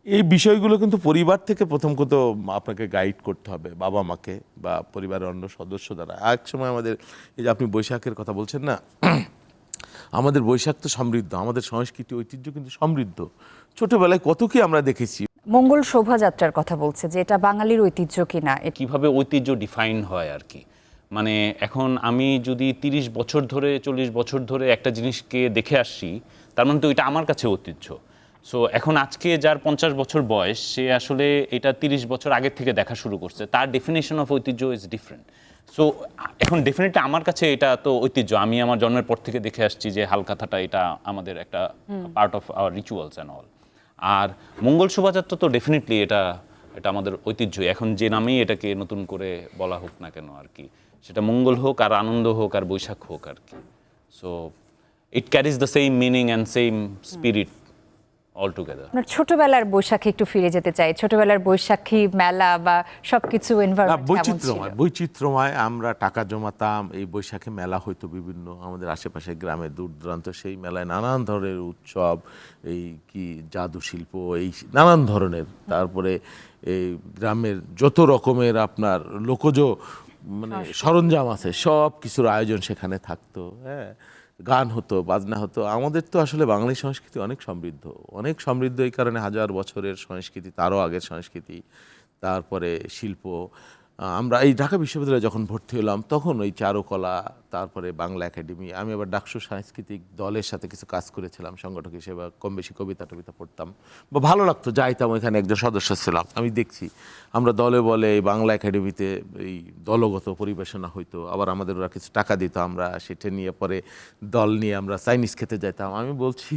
এই বিষয়গুলো কিন্তু পরিবার থেকে প্রথম কথা আপনাকে গাইড করতে হবে, বাবা মাকে বা পরিবারের অন্য সদস্য দ্বারা। এক সময় আমাদের এই যে আপনি বৈশাখের কথা বলছেন না, আমাদের বৈশাখ তো সমৃদ্ধ, আমাদের সংস্কৃতি ঐতিহ্য কিন্তু সমৃদ্ধ। ছোটবেলায় কত কি আমরা দেখেছি। মঙ্গল শোভাযাত্রার কথা বলছে যে এটা বাঙালির ঐতিহ্য কিনা। কিভাবে ঐতিহ্য ডিফাইন হয় আর কি, মানে এখন আমি যদি 30 বছর ধরে 40 বছর ধরে একটা জিনিসকে দেখে আসছি, তার মানে তো এটা আমার কাছে ঐতিহ্য। সো এখন আজকে যার 50 বছর বয়স, সে আসলে এটা 30 বছর আগের থেকে দেখা শুরু করছে, তার ডেফিনেশন অফ ঐতিহ্য ইজ ডিফারেন্ট। সো এখন ডেফিনেটলি আমার কাছে এটা তো ঐতিহ্য, আমি আমার জন্মের পর থেকে দেখে আসছি যে হালকাথাটা এটা আমাদের একটা part of our rituals and all. আর মঙ্গল শোভাযাত্রা তো ডেফিনেটলি এটা আমাদের ঐতিহ্য, এখন যে নামেই এটাকে নতুন করে বলা হোক না কেন আর কি, সেটা মঙ্গল হোক আর আনন্দ হোক আর বৈশাখ হোক আর কি। So it carries the same meaning and same spirit all together. আপনার ছোটবেলার বৈশাখে একটু ফিরে যেতে চাই, ছোটবেলার বৈশাখী মেলা বা সবকিছু বৈচিত্র্যময়। আমরা টাকা জমাতাম, এই বৈশাখে মেলা হয়তো বিভিন্ন আমাদের আশেপাশে গ্রামে দূর দূরান্ত, সেই মেলায় নানান ধরনের উৎসব, এই কি জাদু শিল্প, এই নানান ধরনের, তারপরে এই গ্রামের যত রকমের আপনার লোকজ মানে সরঞ্জাম আছে সব কিছুর আয়োজন সেখানে থাকতো, হ্যাঁ, গান হতো বাজনা হতো। আমাদের তো আসলে বাঙালি সংস্কৃতি অনেক সমৃদ্ধ, অনেক সমৃদ্ধ, এই কারণে হাজার বছরের সংস্কৃতি, তারও আগের সংস্কৃতি, তারপরে শিল্প। আমরা এই ঢাকা বিশ্ববিদ্যালয়ে যখন ভর্তি হলাম তখন ওই চারুকলা, তারপরে বাংলা একাডেমি, আমি আবার ডাকসু সাংস্কৃতিক দলের সাথে কিছু কাজ করেছিলাম সংগঠক হিসেবে, কম বেশি কবিতা টবিতা পড়তাম বা ভালো লাগতো, যাইতাম, ওইখানে একজন সদস্য ছিলাম। আমি দেখছি আমরা দলে বলে এই বাংলা একাডেমিতে এই দলগত পরিবেশনা হইতো, আবার আমাদের ওরা কিছু টাকা দিত, আমরা সেটা নিয়ে পরে দল নিয়ে আমরা চাইনিজ খেতে যাইতাম। আমি বলছি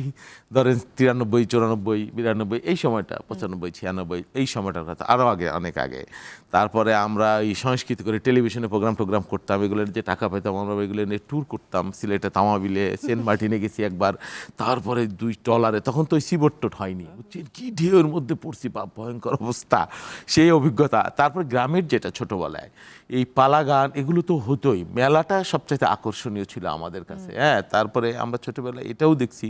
ধরেন 93, 94, 92 এই সময়টা, 95, 96 এই সময়টার কথা, আরও আগে, অনেক আগে। তারপরে আমরা এই সংস্কৃতি করে টেলিভিশনে প্রোগ্রাম করতাম, এগুলোর যে টাকা পেতাম আমরা এগুলো নিয়ে ট্যুর করতাম, সিলেটে তামাবিলে, সেন্ট মার্টিনে গেছি একবার, তারপরে 2 ট্রলারে, তখন তো ওই সিবোট টোট হয়নি, বুঝছেন, কি ঢেউয়ের মধ্যে পড়ছি, বাপ ভয়ঙ্কর অবস্থা, সেই অভিজ্ঞতা। তারপরে গ্রামের যেটা ছোটোবেলায় এই পালা গান, এগুলো তো হতোই, মেলাটা সবচাইতে আকর্ষণীয় ছিল আমাদের কাছে, হ্যাঁ। তারপরে আমরা ছোটোবেলায় এটাও দেখছি,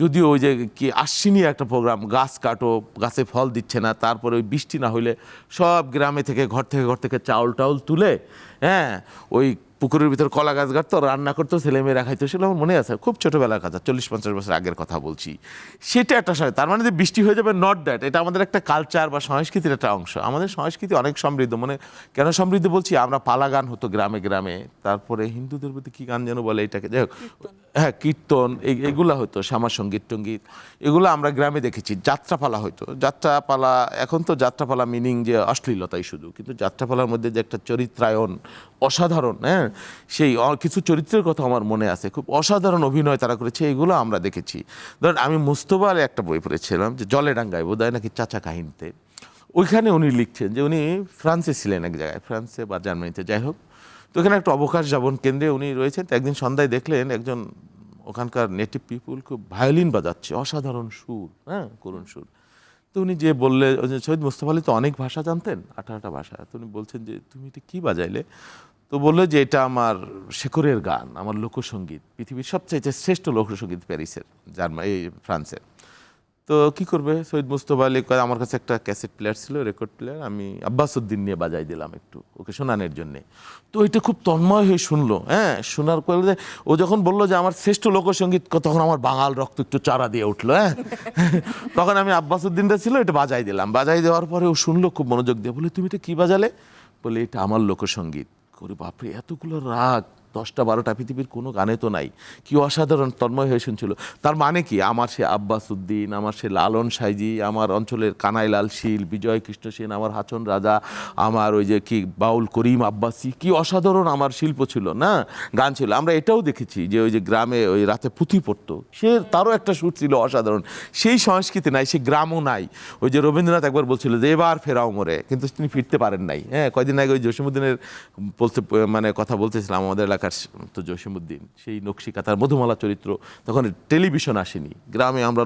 যদিও ওই যে কি আশ্বিনী একটা প্রোগ্রাম, গাছ কাটো, গাছে ফল দিচ্ছে না, তারপরে ওই বৃষ্টি না হইলে সব গ্রামে থেকে ঘর থেকে চাউল টাউল তুলে, হ্যাঁ, ওই পুকুরের ভিতর কলা গাছ গাড়তো, রান্না করতো, ছেলেমেয়েরা খাইতো, সেগুলো আমার মনে আছে, খুব ছোটোবেলার কথা, 40-50 বছর আগের কথা বলছি। সেটা একটা সময়, তার মানে যে বৃষ্টি হয়ে যাবে নট দ্যাট, এটা আমাদের একটা কালচার বা সংস্কৃতির একটা অংশ। আমাদের সংস্কৃতি অনেক সমৃদ্ধ, মানে কেন সমৃদ্ধ বলছি, আমরা পালা গান হতো গ্রামে গ্রামে, তারপরে হিন্দুদের প্রতি কী গান যেন বলে এটাকে, যাই হোক, হ্যাঁ, কীর্তন, এগুলো হতো, শ্যামা সঙ্গীত টঙ্গীত, এগুলো আমরা গ্রামে দেখেছি। যাত্রাপালা হতো, যাত্রাপালা, এখন তো যাত্রাপালা মিনিং যে অশ্লীলতাই শুধু, কিন্তু যাত্রাপালার মধ্যে যে একটা চরিত্রায়ন অসাধারণ, হ্যাঁ, সেই কিছু চরিত্রের কথা আমার মনে আছে, খুব অসাধারণ অভিনয় তারা করেছে, এগুলো আমরা দেখেছি। ধরেন আমি মোস্তফা আলী একটা বই পড়েছিলাম যে জলেডাঙ্গায় বোধহয় নাকি চাচা কাহিনীতে, ওইখানে উনি লিখছেন যে উনি ফ্রান্সে ছিলেন, এক জায়গায় ফ্রান্সে বা জার্মানিতে, যাই হোক, তো ওখানে একটা অবকাশ যাপন কেন্দ্রে উনি রয়েছেন। তো একদিন সন্ধ্যায় দেখলেন একজন ওখানকার নেটিভ পিপুল খুব ভায়োলিন বাজাচ্ছে, অসাধারণ সুর, হ্যাঁ, করুণ সুর। তো উনি যে বললে, সৈয়দ মুস্তফা আলী তো অনেক ভাষা জানতেন, 18টা ভাষা, তো উনি বলছেন যে তুমি এটা কী বাজাইলে? তো বললো যে এটা আমার শেখরের গান, আমার লোকসঙ্গীত, পৃথিবীর সবচাইতে শ্রেষ্ঠ লোকসঙ্গীত প্যারিসের, এই ফ্রান্সের। তো কি করবে সৈয়দ মুস্তফা আলী, আমার কাছে একটা ক্যাসেট প্লেয়ার ছিল, রেকর্ড প্লেয়ার, আমি আব্বাস উদ্দিন নিয়ে বাজাই দিলাম একটু ওকে শোনানোর জন্যে। তো এটা খুব তন্ময় হয়ে শুনলো, হ্যাঁ, শোনার পরে ও যখন বললো যে আমার শ্রেষ্ঠ লোকসঙ্গীত, তখন আমার বাঙাল রক্ত একটু চারা দিয়ে উঠলো, হ্যাঁ। তখন আমি আব্বাস উদ্দিনটা ছিল, এটা বাজাই দিলাম, বাজাই দেওয়ার পরে ও শুনলো খুব মনোযোগ দিয়ে, বলে তুমি এটা কী বাজালে? বলে এটা আমার লোকসঙ্গীত। করে বাপরে, এতগুলো রাগ, 10টা 12টা পৃথিবীর কোনো গানে তো নাই, কি অসাধারণ তন্ময় হয়ে শুনছিল। তার মানে কি, আমার সে আব্বাস উদ্দিন, আমার সে লালন সাইজি, আমার অঞ্চলের কানাইলাল শীল, বিজয় কৃষ্ণ সেন, আমার হাছন রাজা, আমার ওই যে কি বাউল করিম আব্বাসী, কি অসাধারণ আমার শিল্প ছিল না, গান ছিল। আমরা এটাও দেখেছি যে ওই যে গ্রামে ওই রাতে পুঁথি পড়তো, সে তারও একটা সুর ছিল অসাধারণ। সেই সংস্কৃতি নাই, সে গ্রামও নাই। ওই যে রবীন্দ্রনাথ একবার বলছিল যে এবার ফেরাও মোরে, কিন্তু তিনি ফিরতে পারেন নাই। হ্যাঁ, কয়দিন আগে ওই জসীমউদ্দিনের বলতে মানে কথা বলতেছিলাম, আমাদের এলাকার তো জসীমউদ্দিন, সেই নকশিকাতার মধুমালা চরিত্র, তখন টেলিভিশন আসেনি, গ্রামে আমরা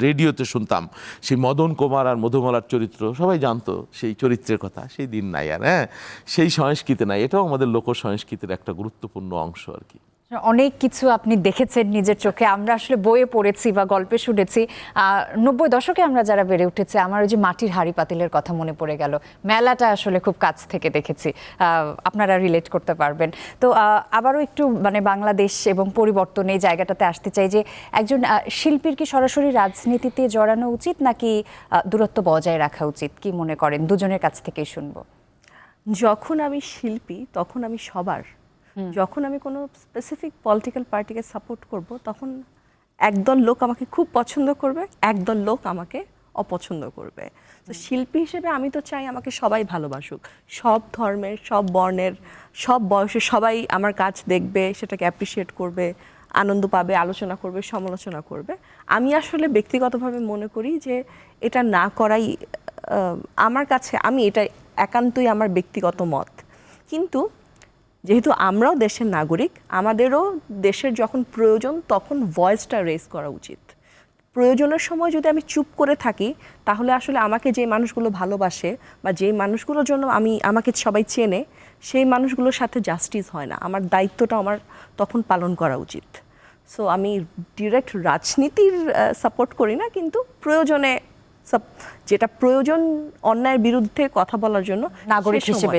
রেডিওতে শুনতাম সেই মদন কুমার আর মধুমালার চরিত্র, সবাই জানতো সেই চরিত্রের কথা, সেই দিন নাই আর। হ্যাঁ, সেই সংস্কৃতি নাই, এটাও আমাদের লোক সংস্কৃতির একটা গুরুত্বপূর্ণ অংশ আর কি। অনেক কিছু আপনি দেখেছেন নিজের চোখে, আমরা আসলে বইয়ে পড়েছি বা গল্পে শুনেছি। 90 দশকে আমরা যারা বেড়ে উঠেছে, আমার ওই যে মাটির হাঁড়ি পাতিলের কথা মনে পড়ে গেল। মেলাটা আসলে খুব কাছ থেকে দেখেছি, আপনারা রিলেট করতে পারবেন। তো আবারও একটু মানে বাংলাদেশ এবং পরিবর্তন এই জায়গাটাতে আসতে চাই যে একজন শিল্পীর কি সরাসরি রাজনীতিতে জড়ানো উচিত নাকি দূরত্ব বজায় রাখা উচিত, কি মনে করেন? দুজনের কাছ থেকেই শুনবো। যখন আমি শিল্পী তখন আমি সবার, যখন আমি কোনো স্পেসিফিক পলিটিক্যাল পার্টিকে সাপোর্ট করব, তখন একদল লোক আমাকে খুব পছন্দ করবে, একদল লোক আমাকে অপছন্দ করবে। তো শিল্পী হিসেবে আমি তো চাই আমাকে সবাই ভালোবাসুক, সব ধর্মের, সব বর্ণের, সব বয়সে সবাই আমার কাজ দেখবে, সেটাকে অ্যাপ্রিসিয়েট করবে, আনন্দ পাবে, আলোচনা করবে, সমালোচনা করবে। আমি আসলে ব্যক্তিগতভাবে মনে করি যে এটা না করাই আমার কাছে, আমি এটা একান্তই আমার ব্যক্তিগত মত। কিন্তু যেহেতু আমরাও দেশের নাগরিক, আমাদেরও দেশের যখন প্রয়োজন তখন ভয়েসটা রেজ করা উচিত। প্রয়োজনের সময় যদি আমি চুপ করে থাকি, তাহলে আসলে আমাকে যে মানুষগুলো ভালোবাসে বা যে মানুষগুলোর জন্য আমাকে সবাই চেনে, সেই মানুষগুলোর সাথে জাস্টিস হয় না। আমার দায়িত্বটা আমার তখন পালন করা উচিত। সো আমি ডিরেক্ট রাজনীতির সাপোর্ট করি না, কিন্তু প্রয়োজনে যেটা প্রয়োজন অন্যায়ের বিরুদ্ধে কথা বলার জন্য নাগরিক হিসেবে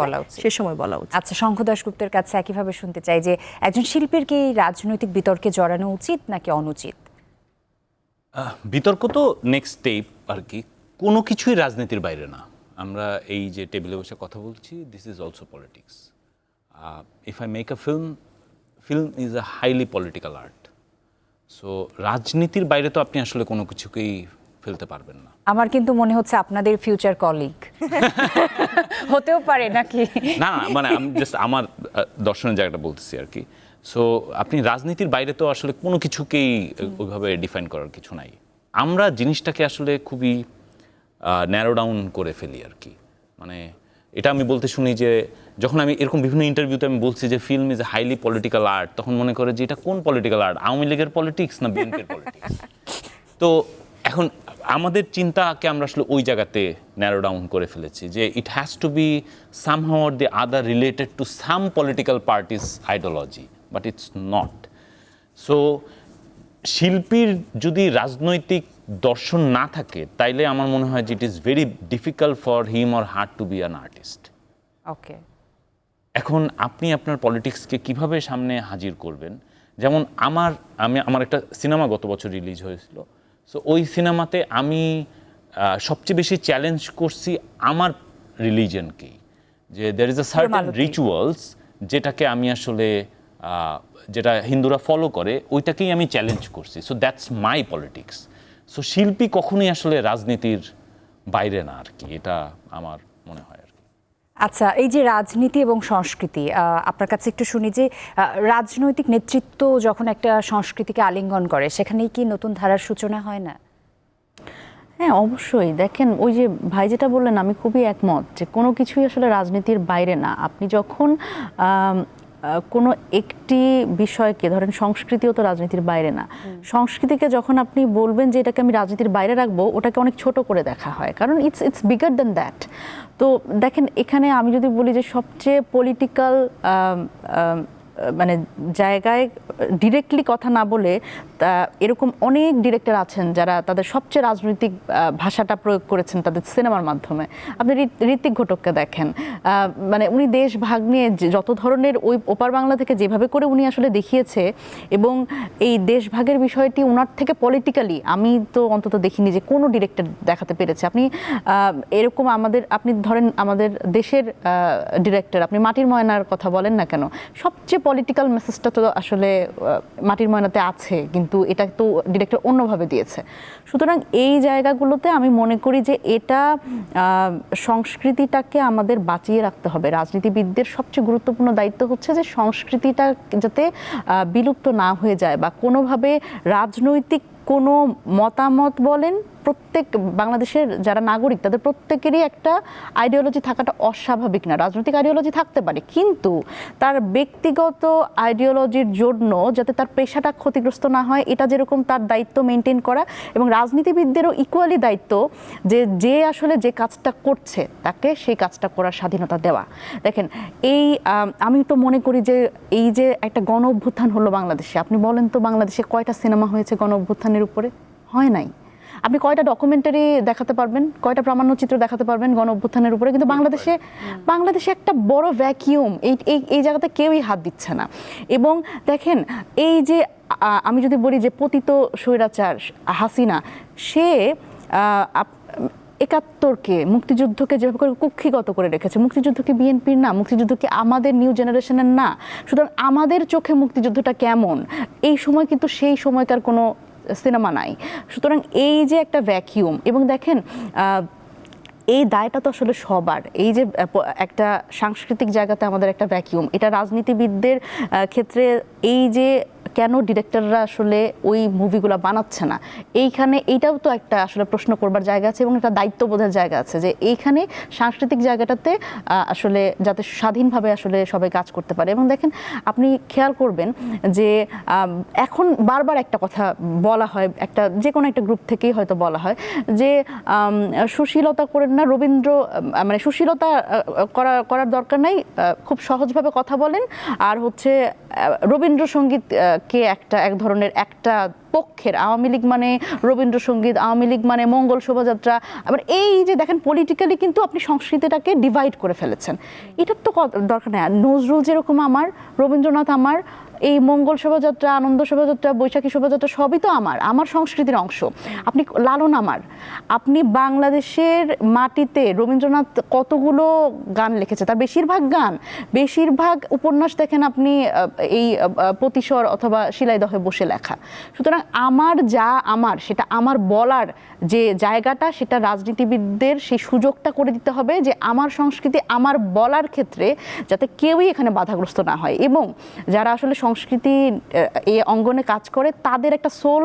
বলা উচিত, সে সময় বলা উচিত। আচ্ছা, শঙ্খ দাশগুপ্তের কাছে একইভাবে শুনতে চাই যে একজন শিল্পীর কি রাজনৈতিক বিতর্কে জড়ানো উচিত নাকি অনুচিত? বিতর্ক তো নেক্সট স্টেপ আর কি, কোনো কিছুই রাজনীতির বাইরে না। আমরা এই যে টেবিলে বসে কথা বলছি, this is also politics. If I make a film is a highly political art. So রাজনীতির বাইরে তো আপনি আসলে কোনো কিছুকেই ফেলতে পারবেন না। আমার কিন্তু মনে হচ্ছে আপনাদের ফিউচার কলিগ হতেও পারে নাকি? না, মানে আমি জাস্ট আমার দর্শনের জায়গাটা বলতেছি আর কি। সো আপনি রাজনীতির বাইরে তো আসলে কোনো কিছুকেই ওইভাবে ডিফাইন করার কিছু নাই। আমরা জিনিসটাকে আসলে খুবই ন্যারো ডাউন করে ফেলি আর কি। মানে এটা আমি বলতে শুনি যে যখন আমি এরকম বিভিন্ন ইন্টারভিউতে আমি বলছি যে film is a highly political art, তখন মনে করে যে এটা কোন পলিটিক্যাল আর্ট, আওয়ামী লীগের পলিটিক্স না বিএনপির পলিটিক্স? তো এখন আমাদের চিন্তাকে আমরা আসলে ওই জায়গাতে ন্যারো ডাউন করে ফেলেছি যে it has to be somehow or the other related to some political parties ideology, but it's not. So শিল্পীর যদি রাজনৈতিক দর্শন না থাকে, তাইলে আমার মনে হয় যে it is very difficult for him or her to be an artist. Okay, এখন আপনি আপনার পলিটিক্সকে কিভাবে সামনে হাজির করবেন? যেমন আমার একটা সিনেমা গত বছর রিলিজ হয়েছিল। সো ওই সিনেমাতে আমি সবচেয়ে বেশি চ্যালেঞ্জ করছি আমার রিলিজনকেই, যে there is a certain rituals যেটাকে আমি আসলে যেটা হিন্দুরা ফলো করে, ওইটাকেই আমি চ্যালেঞ্জ করছি। So that's my politics. So শিল্পী কখনোই আসলে রাজনীতির বাইরে না আর কি, এটা আমার মনে হয় আর কি। আচ্ছা, এই যে রাজনীতি এবং সংস্কৃতি, আপনার কাছে একটু শুনি যে রাজনৈতিক নেতৃত্ব যখন একটা সংস্কৃতিকে আলিঙ্গন করে, সেখানেই কি নতুন ধারার সূচনা হয় না? হ্যাঁ, অবশ্যই। দেখেন, ওই যে ভাই যেটা বললেন, আমি খুবই একমত যে কোনো কিছুই আসলে রাজনীতির বাইরে না। আপনি যখন কোনো একটি বিষয়কে ধরেন, সংস্কৃতিও তো রাজনীতির বাইরে না। সংস্কৃতিকে যখন আপনি বলবেন যে এটাকে আমি রাজনীতির বাইরে রাখবো, ওটাকে অনেক ছোট করে দেখা হয়, কারণ ইটস বিগার দ্যান দ্যাট। তো দেখেন, এখানে আমি যদি বলি যে সবচেয়ে পলিটিক্যাল মানে জায়গায় ডিরেক্টলি কথা না বলে এরকম অনেক ডিরেক্টর আছেন যারা তাদের সবচেয়ে রাজনৈতিক ভাষাটা প্রয়োগ করেছেন তাদের সিনেমার মাধ্যমে। আপনি ঋত্বিক ঘটককে দেখেন, মানে উনি দেশ ভাগ নিয়ে যত ধরনের ওই ওপার বাংলা থেকে যেভাবে করে উনি আসলে দেখিয়েছে, এবং এই দেশ ভাগের বিষয়টি ওনার থেকে পলিটিক্যালি আমি তো অন্তত দেখিনি যে কোনো ডিরেক্টর দেখাতে পেরেছে। আপনি এরকম আপনি ধরেন আমাদের দেশের ডিরেক্টর, আপনি মাটির ময়নার কথা বলেন না কেন, সবচেয়ে পলিটিক্যাল মেসেজটা তো আসলে মাটির ময়নাতে আছে, কিন্তু এটা তো ডিরেক্টর অন্যভাবে দিয়েছে। সুতরাং এই জায়গাগুলোতে আমি মনে করি যে এটা সংস্কৃতিটাকে আমাদের বাঁচিয়ে রাখতে হবে। রাজনীতিবিদদের সবচেয়ে গুরুত্বপূর্ণ দায়িত্ব হচ্ছে যে সংস্কৃতিটা যাতে বিলুপ্ত না হয়ে যায়, বা কোনোভাবে রাজনৈতিক কোনো মতামত বলেন, প্রত্যেক বাংলাদেশের যারা নাগরিক তাদের প্রত্যেকেরই একটা আইডিওলজি থাকাটা অস্বাভাবিক না। রাজনৈতিক আইডিওলজি থাকতে পারে, কিন্তু তার ব্যক্তিগত আইডিওলজির জন্য যাতে তার পেশাটা ক্ষতিগ্রস্ত না হয়, এটা যেরকম তার দায়িত্ব মেনটেন করা, এবং রাজনীতিবিদদেরও ইকুয়ালি দায়িত্ব যে আসলে যে কাজটা করছে তাকে সেই কাজটা করার স্বাধীনতা দেওয়া। দেখেন, আমি তো মনে করি যে এই যে একটা গণ অভ্যুত্থান হলো বাংলাদেশে, আপনি বলেন তো বাংলাদেশে কয়টা সিনেমা হয়েছে গণ অভ্যুত্থানের উপরে? হয় নাই। আপনি কয়টা ডকুমেন্টারি দেখাতে পারবেন, কয়টা প্রামাণ্যচিত্র দেখাতে পারবেন গণ অভ্যুত্থানের উপরে? কিন্তু বাংলাদেশে একটা বড় ভ্যাকিউম, এই জায়গাতে কেউই হাত দিচ্ছে না। এবং দেখেন, এই যে আমি যদি বলি যে পতিত স্বৈরাচার হাসিনা, সে ৭১কে মুক্তিযুদ্ধকে যেভাবে করে কুক্ষিগত করে রেখেছে, মুক্তিযুদ্ধ কি বিএনপির না? মুক্তিযুদ্ধ কি আমাদের নিউ জেনারেশনের না? সুতরাং আমাদের চোখে মুক্তিযুদ্ধটা কেমন, এই সময় কিন্তু সেই সময়কার কোনো সিনেমা নাই। সুতরাং এই যে একটা ভ্যাকিউম, এবং দেখেন এই দায়টা তো আসলে সবার। এই যে একটা সাংস্কৃতিক জায়গাতে আমাদের একটা ভ্যাকিউম, এটা রাজনীতিবিদদের ক্ষেত্রে এই যে কেন ডিরেক্টররা আসলে ওই মুভিগুলো বানাচ্ছে না, এইটাও তো একটা আসলে প্রশ্ন করবার জায়গা আছে, এবং একটা দায়িত্ববোধের জায়গা আছে যে এইখানে সাংস্কৃতিক জায়গাটাতে আসলে যাতে স্বাধীনভাবে আসলে সবাই কাজ করতে পারে। এবং দেখেন, আপনি খেয়াল করবেন যে এখন বারবার একটা কথা বলা হয়, যে কোনো একটা গ্রুপ থেকেই হয়তো বলা হয় যে সুশীলতা করেন না, মানে সুশীলতা করার দরকার নাই, খুব সহজভাবে কথা বলেন, আর হচ্ছে রবীন্দ্রসঙ্গীত কে এক ধরনের একটা পক্ষের, আওয়ামী লীগ মানে রবীন্দ্রসঙ্গীত, আওয়ামী লীগ মানে মঙ্গল শোভাযাত্রা। আবার এই যে দেখেন, পলিটিক্যালি কিন্তু আপনি সংস্কৃতিটাকে ডিভাইড করে ফেলেছেন। এটার তো দরকার নেই। নজরুল যেরকম আমার, রবীন্দ্রনাথ আমার, এই মঙ্গল শোভাযাত্রা, আনন্দ শোভাযাত্রা, বৈশাখী শোভাযাত্রা সবই তো আমার সংস্কৃতির অংশ। আপনি লালন আমার, আপনি বাংলাদেশের মাটিতে রবীন্দ্রনাথ কতগুলো গান লিখেছে, তার বেশিরভাগ উপন্যাস দেখেন আপনি এই প্রতিশর অথবা শিলাইদহে বসে লেখা। সুতরাং আমার সেটা আমার বলার যে জায়গাটা, সেটা রাজনীতিবিদদের সেই সুযোগটা করে দিতে হবে যে আমার সংস্কৃতি আমার বলার ক্ষেত্রে যাতে কেউই এখানে বাধাগ্রস্ত না হয়। এবং যারা আসলে সংস্কৃতি এই অঙ্গনে কাজ করে তাদের একটা সোল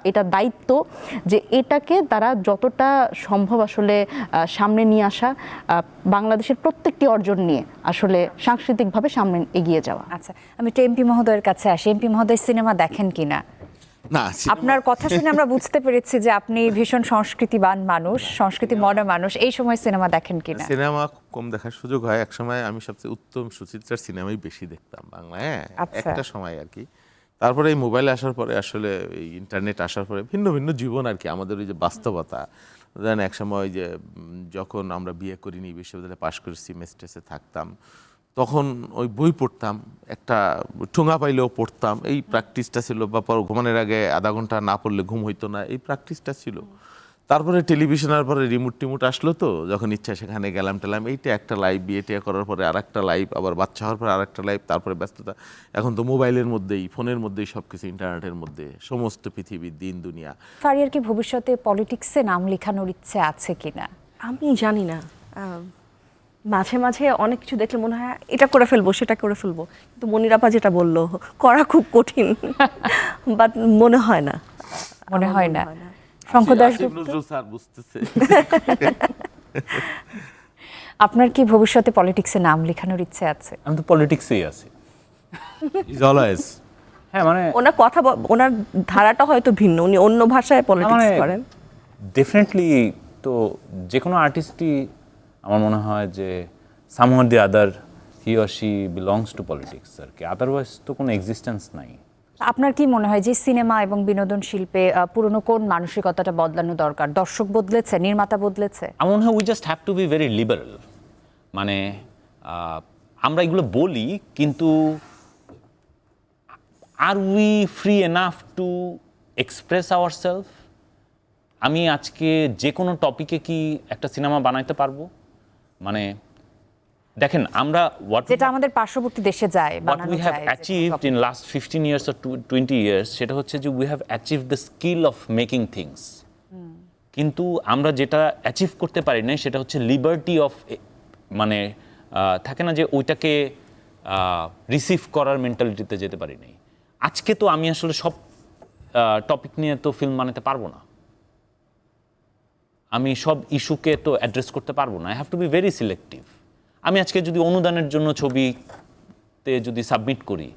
এটা দায়িত্ব যে এটাকে তারা যতটা সম্ভব আসলে সামনে নিয়ে আসা, বাংলাদেশের প্রত্যেকটি অর্জন নিয়ে আসলে সাংস্কৃতিকভাবে সামনে এগিয়ে যাওয়া। আচ্ছা, আমি একটু এমপি মহোদয়ের কাছে আসি। এমপি মহোদয় সিনেমা দেখেন কিনা? না, আপনার কথা শুনে আমরা বুঝতে পেরেছি যে আপনি ভীষণ সংস্কৃতিবান মানুষ, সংস্কৃতি মনা মানুষ। এই সময় সিনেমা দেখেন কিনা? সিনেমা কম দেখার সুযোগ হয়। এক সময় আমি সবচেয়ে উত্তম সুচিত্রার সিনেমাই বেশি দেখতাম বাংলায়, একটা সময় আর কি। তারপরে এই মোবাইল আসার পরে, আসলে এই ইন্টারনেট আসার পরে ভিন্ন ভিন্ন জীবন আর কি, আমাদের ওই যে বাস্তবতা। দেন এক সময় যে যখন আমরা বিয়ে করিনি, বিশ্ববিদ্যালয়ে পাশ করেছি, মেসটেসে থাকতাম, তখন ওই বই পড়তাম, একটা ঠোঙা পাইলেও পড়তাম, এই প্র্যাকটিসটা ছিল। বা ঘুমানোর আগে আধা ঘন্টা না পড়লে ঘুম হইতো না, এই প্র্যাকটিসটা ছিল। তারপরে টেলিভিশনের পরে রিমোট আসলো, তো যখন ইচ্ছা সেখানে গেলাম টেলাম, এইটা একটা লাইভ, বিয়েটা করার পরে আর একটা লাইভ, আবার বাচ্চা হওয়ার পরে আর একটা লাইভ, তারপরে ব্যস্ততা। এখন তো মোবাইলের মধ্যেই, ফোনের মধ্যেই সব কিছু, ইন্টারনেটের মধ্যে সমস্ত পৃথিবীর দিন দুনিয়া। ফারিয়ার কি ভবিষ্যতে পলিটিক্সে নাম লেখানোর ইচ্ছে আছে কিনা? আমি জানি না, মাঝে মাঝে অনেক কিছু দেখলে মনে হয় এটা করে ফেলবো, সেটা করে ফেলবো, কিন্তু মনিরাপা যেটা বললো করা খুব কঠিন, বাট মনে হয় না। শঙ্করদাস স্যার বুঝতেছে। আপনার কি ভবিষ্যতে পলিটিক্সে নাম লেখানোর ইচ্ছে আছে? আমি তো পলিটিক্সেই আছি। Is always. হ্যাঁ, মানে ওনার ধারাটা হয়তো ভিন্ন, উনি অন্য ভাষায় পলিটিক্স করেন। ডেফিনেটলি। তো যে কোনো আর্টিস্টই আমার মনে হয় যে somewhere the other he or she belongs to politics আর কি, আদারওয়াইজ তো কোনো এক্সিস্টেন্স নাই। আপনার কি মনে হয় যে সিনেমা এবং বিনোদন শিল্পে পুরনো কোন মানসিকতাটা বদলানো দরকার? দর্শক বদলেছে, নির্মাতা বদলেছে? আমার মনে হয় we just have to be very liberal. মানে আমরা এগুলো বলি, কিন্তু are we free enough to express our self? আমি আজকে যে কোনো টপিকে কি একটা সিনেমা বানাইতে পারবো? মানে দেখেন, আমরা যেটা আমাদের পার্শ্ববর্তী দেশে যায়, what বানানো we have যায়, achieved in last 15 years or 20 years, সেটা হচ্ছে যে we have achieved the skill of making things. কিন্তু আমরা যেটা অ্যাচিভ করতে পারি না সেটা হচ্ছে লিবার্টি অফ, মানে থাকে না যে ওইটাকে রিসিভ করার মেন্টালিটিতে যেতে পারি নাই। আজকে তো আমি আসলে সব টপিক নিয়ে তো ফিল্ম বানাতে পারবো না, আমি সব ইস্যুকে তো অ্যাড্রেস করতে পারবো না। I have to be very selective. আমি আজকে যদি অনুদানের জন্য ছবিতে যদি সাবমিট করি,